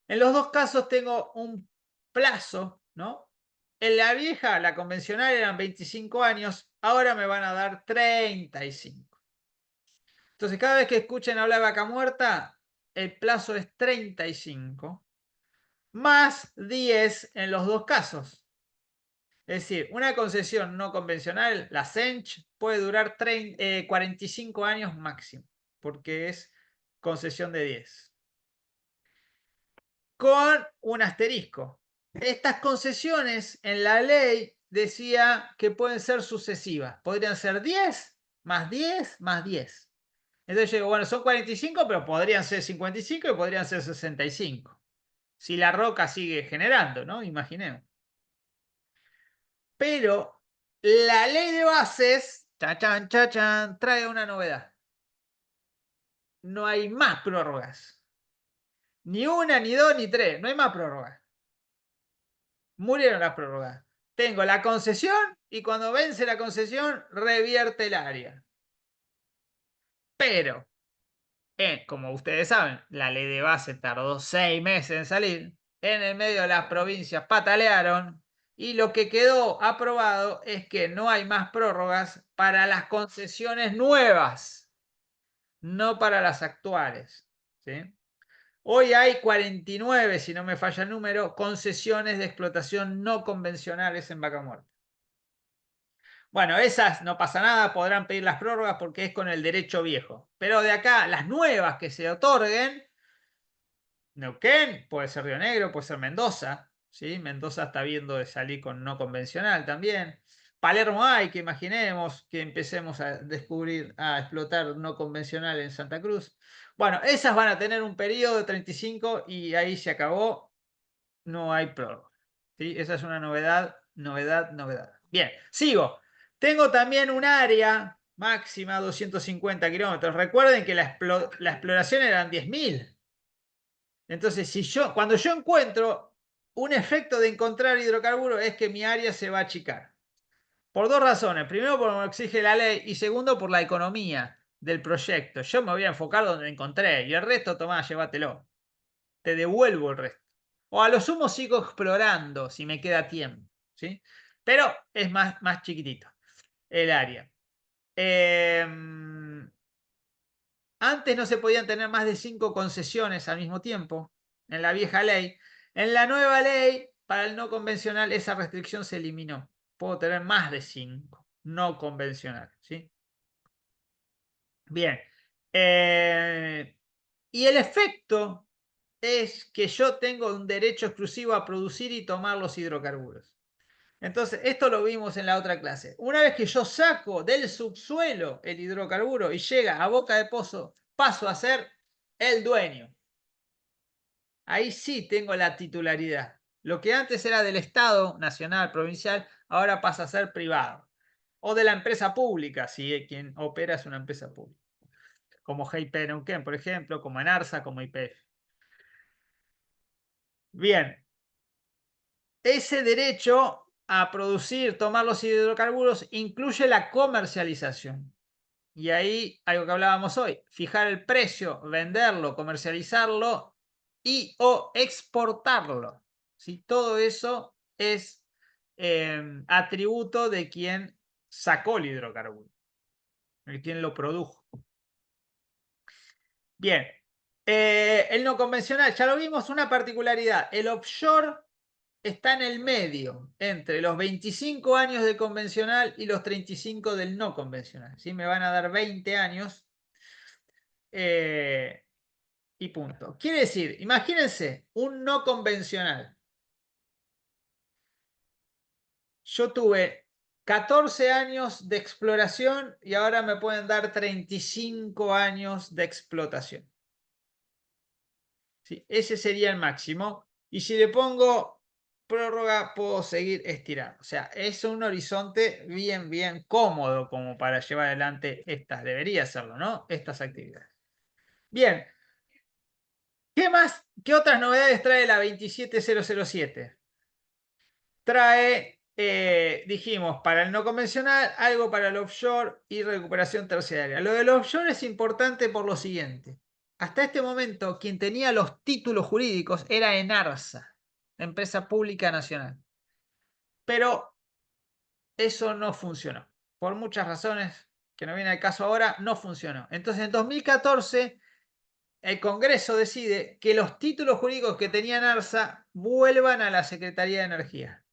En los dos casos tengo un plazo, ¿no? En la vieja, la convencional, eran 25 años, ahora me van a dar 35. Entonces, cada vez que escuchen hablar de vaca muerta, el plazo es 35, más 10 en los dos casos. Es decir, una concesión no convencional, la SENCH, puede durar 45 años máximo, porque es concesión de 10. Con un asterisco. Estas concesiones en la ley decía que pueden ser sucesivas. Podrían ser 10, más 10, más 10. Entonces yo digo, bueno, son 45, pero podrían ser 55 y podrían ser 65. Si la roca sigue generando, ¿no? Imaginemos. Pero la ley de bases, chachan, chachan, trae una novedad. No hay más prórrogas. Ni una, ni dos, ni tres. No hay más prórrogas. Murieron las prórrogas. Tengo la concesión y cuando vence la concesión revierte el área. Pero, como ustedes saben, la ley de base tardó 6 meses en salir. En el medio de las provincias patalearon y lo que quedó aprobado es que no hay más prórrogas para las concesiones nuevas, no para las actuales. ¿Sí? Hoy hay 49, si no me falla el número, concesiones de explotación no convencionales en Vaca Muerta. Bueno, esas no pasa nada, podrán pedir las prórrogas porque es con el derecho viejo. Pero de acá, las nuevas que se otorguen, Neuquén, puede ser Río Negro, puede ser Mendoza, ¿sí? Mendoza está viendo de salir con no convencional también. Palermo hay, que imaginemos que empecemos a descubrir, a explotar no convencional en Santa Cruz. Bueno, esas van a tener un periodo de 35 y ahí se acabó, no hay prórroga. ¿Sí? Esa es una novedad, novedad. Bien, sigo. Tengo también un área máxima 250 kilómetros. Recuerden que la exploración eran 10.000. Entonces, cuando yo encuentro un efecto de encontrar hidrocarburos es que mi área se va a achicar. Por dos razones. Primero, porque me exige la ley y segundo, por la economía del proyecto. Yo me voy a enfocar donde encontré y el resto, tomá, llévatelo. Te devuelvo el resto. O a lo sumo sigo explorando si me queda tiempo. ¿Sí? Pero es más chiquitito el área. Antes no se podían tener más de 5 concesiones al mismo tiempo, en la vieja ley. En la nueva ley, para el no convencional, esa restricción se eliminó. Puedo tener más de 5 no convencionales. ¿Sí? Bien. Y el efecto es que yo tengo un derecho exclusivo a producir y tomar los hidrocarburos. Entonces, esto lo vimos en la otra clase. Una vez que yo saco del subsuelo el hidrocarburo y llega a boca de pozo, paso a ser el dueño. Ahí sí tengo la titularidad. Lo que antes era del Estado nacional, provincial, ahora pasa a ser privado. O de la empresa pública, si quien opera es una empresa pública. Como GIP Neuquén, por ejemplo, como ENARSA, como YPF. Bien. Ese derecho a producir, tomar los hidrocarburos, incluye la comercialización. Y ahí, algo que hablábamos hoy, fijar el precio, venderlo, comercializarlo y o exportarlo. ¿Sí? Todo eso es atributo de quien sacó el hidrocarburo, de quien lo produjo. Bien, el no convencional, ya lo vimos, una particularidad, el offshore está en el medio, entre los 25 años de convencional y los 35 del no convencional. ¿Sí? Me van a dar 20 años y punto. Quiere decir, imagínense, un no convencional. Yo tuve 14 años de exploración y ahora me pueden dar 35 años de explotación. ¿Sí? Ese sería el máximo. Y si le pongo prórroga, puedo seguir estirando. O sea, es un horizonte bien cómodo como para llevar adelante estas, debería serlo, ¿no? Estas actividades. Bien. ¿Qué más? ¿Qué otras novedades trae la 27007? Trae, dijimos, para el no convencional, algo para el offshore y recuperación terciaria. Lo del offshore es importante por lo siguiente. Hasta este momento, quien tenía los títulos jurídicos era ENARSA, Empresa Pública Nacional. Pero eso no funcionó. Por muchas razones que no viene al caso ahora, no funcionó. Entonces, en 2014, el Congreso decide que los títulos jurídicos que tenía ENARSA vuelvan a la Secretaría de Energía.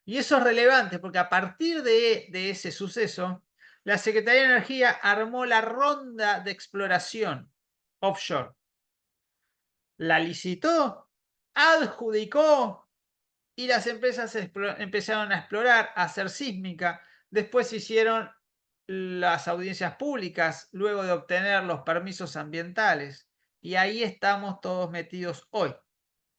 Y eso es relevante porque a partir de ese suceso, la Secretaría de Energía armó la ronda de exploración offshore. La licitó, adjudicó y las empresas empezaron a explorar, a hacer sísmica. Después se hicieron las audiencias públicas luego de obtener los permisos ambientales. Y ahí estamos todos metidos hoy.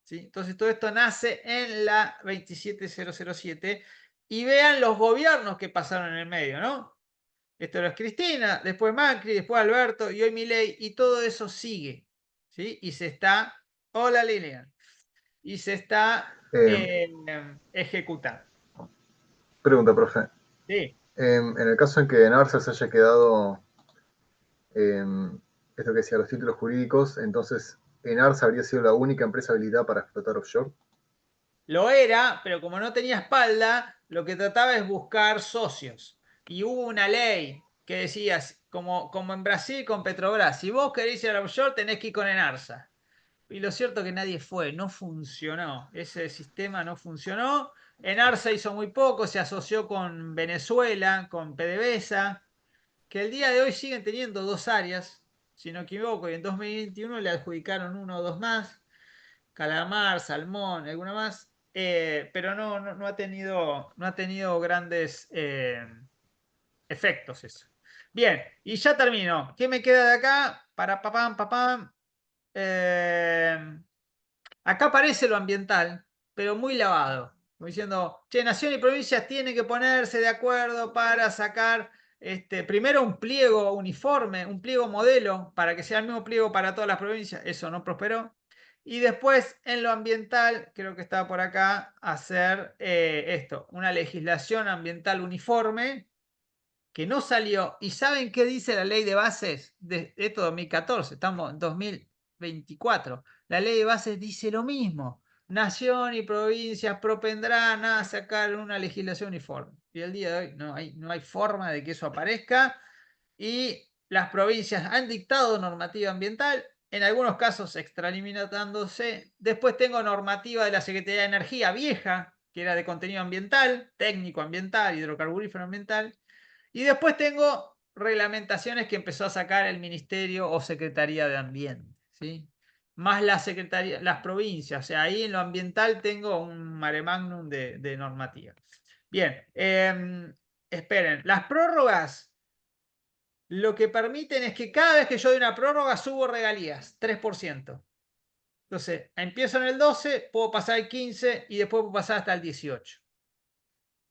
¿Sí? Entonces todo esto nace en la 27007 y vean los gobiernos que pasaron en el medio, ¿no? Esto es Cristina, después Macri, después Alberto y hoy Milei y todo eso sigue, ¿sí? Y se está, hola Lilian, y se está ejecutando. Pregunta, profe. Sí. En el caso en que ENARSA se haya quedado, esto que decía, los títulos jurídicos, entonces ENARSA habría sido la única empresa habilitada para explotar offshore. Lo era, pero como no tenía espalda, lo que trataba es buscar socios. Y hubo una ley que decía, como en Brasil con Petrobras, si vos querés ir al offshore tenés que ir con ENARSA. Y lo cierto es que nadie fue, no funcionó. Ese sistema no funcionó. ENARSA hizo muy poco, se asoció con Venezuela, con PDVSA, que el día de hoy siguen teniendo 2 áreas, si no me equivoco, y en 2021 le adjudicaron 1 o 2 más, calamar, salmón, alguna más, pero no ha tenido grandes efectos eso. Bien, y ya termino. ¿Qué me queda de acá? Para papam, papam. Acá aparece lo ambiental, pero muy lavado. Como diciendo, che, nación y provincias tienen que ponerse de acuerdo para sacar primero un pliego uniforme, un pliego modelo, para que sea el mismo pliego para todas las provincias. Eso no prosperó. Y después, en lo ambiental, creo que está por acá, hacer esto, una legislación ambiental uniforme que no salió. ¿Y saben qué dice la ley de bases de esto 2014? Estamos en 2024. La ley de bases dice lo mismo. Nación y provincias propendrán a sacar una legislación uniforme. Y el día de hoy no hay forma de que eso aparezca. Y las provincias han dictado normativa ambiental, en algunos casos extralimitándose. Después tengo normativa de la Secretaría de Energía vieja, que era de contenido ambiental, técnico ambiental, hidrocarburífero ambiental. Y después tengo reglamentaciones que empezó a sacar el Ministerio o Secretaría de Ambiente, ¿sí? más la secretaría, las provincias. O sea, ahí en lo ambiental tengo un mare magnum de normativa. Bien, esperen, las prórrogas lo que permiten es que cada vez que yo doy una prórroga subo regalías, 3%. Entonces, empiezo en el 12, puedo pasar al 15 y después puedo pasar hasta el 18.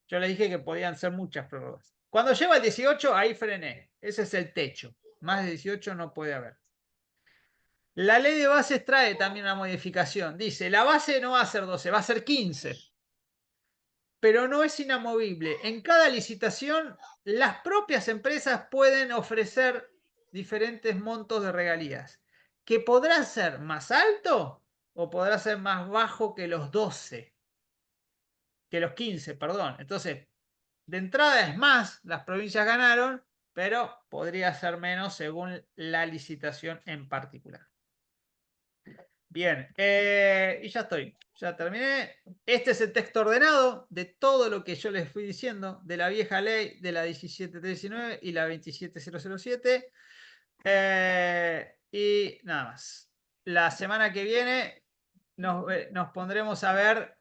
Yo le dije que podían ser muchas prórrogas. Cuando llego al 18, ahí frené. Ese es el techo. Más de 18 no puede haber. La ley de bases trae también una modificación. Dice, la base no va a ser 12, va a ser 15. Pero no es inamovible. En cada licitación, las propias empresas pueden ofrecer diferentes montos de regalías, que podrá ser más alto o podrá ser más bajo que los 12, que los 15, perdón. Entonces, de entrada es más, las provincias ganaron, pero podría ser menos según la licitación en particular. Bien, y ya estoy, ya terminé. Este es el texto ordenado de todo lo que yo les fui diciendo, de la vieja ley, de la 17319 y la 27007. Y nada más. La semana que viene nos pondremos a ver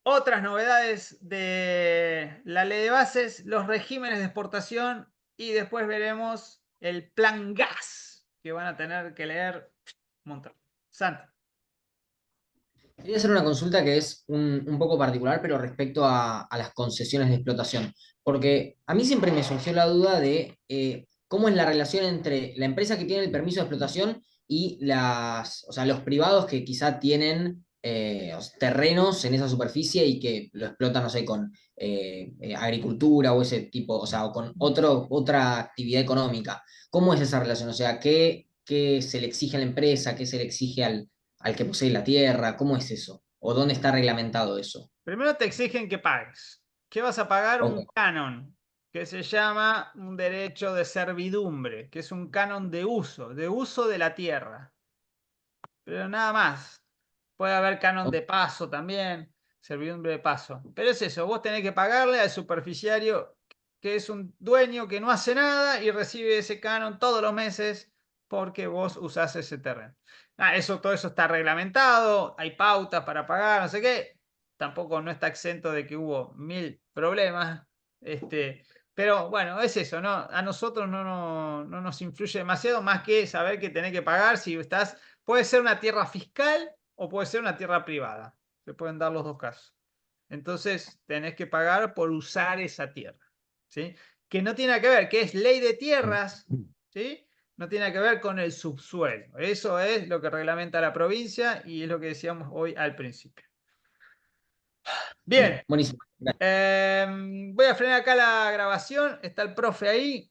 otras novedades de la ley de bases, los regímenes de exportación y después veremos el plan gas que van a tener que leer un montón. Santa. Quería hacer una consulta que es un poco particular, pero respecto a las concesiones de explotación, porque a mí siempre me surgió la duda de cómo es la relación entre la empresa que tiene el permiso de explotación y o sea, los privados que quizá tienen terrenos en esa superficie y que lo explotan, no sé, con agricultura o ese tipo, o sea, o con otra actividad económica. ¿Cómo es esa relación? O sea, ¿qué se le exige a la empresa? ¿Qué se le exige al que posee la tierra? ¿Cómo es eso? ¿O dónde está reglamentado eso? Primero te exigen que pagues. ¿Qué vas a pagar? Ok. Un canon, que se llama un derecho de servidumbre, que es un canon de uso de la tierra. Pero nada más. Puede haber canon de paso también, servidumbre de paso. Pero es eso, vos tenés que pagarle al superficiario, que es un dueño que no hace nada y recibe ese canon todos los meses porque vos usás ese terreno. Todo eso está reglamentado, hay pautas para pagar, no sé qué. Tampoco no está exento de que hubo 1000 problemas. Pero bueno, es eso, ¿no? A nosotros no nos influye demasiado más que saber que tenés que pagar si estás. Puede ser una tierra fiscal o puede ser una tierra privada. Se pueden dar los dos casos. Entonces, tenés que pagar por usar esa tierra. ¿Sí? Que no tiene que ver, que es ley de tierras, ¿sí? No tiene que ver con el subsuelo. Eso es lo que reglamenta la provincia y es lo que decíamos hoy al principio. Bien. Buenísimo. Voy a frenar acá la grabación. Está el profe ahí.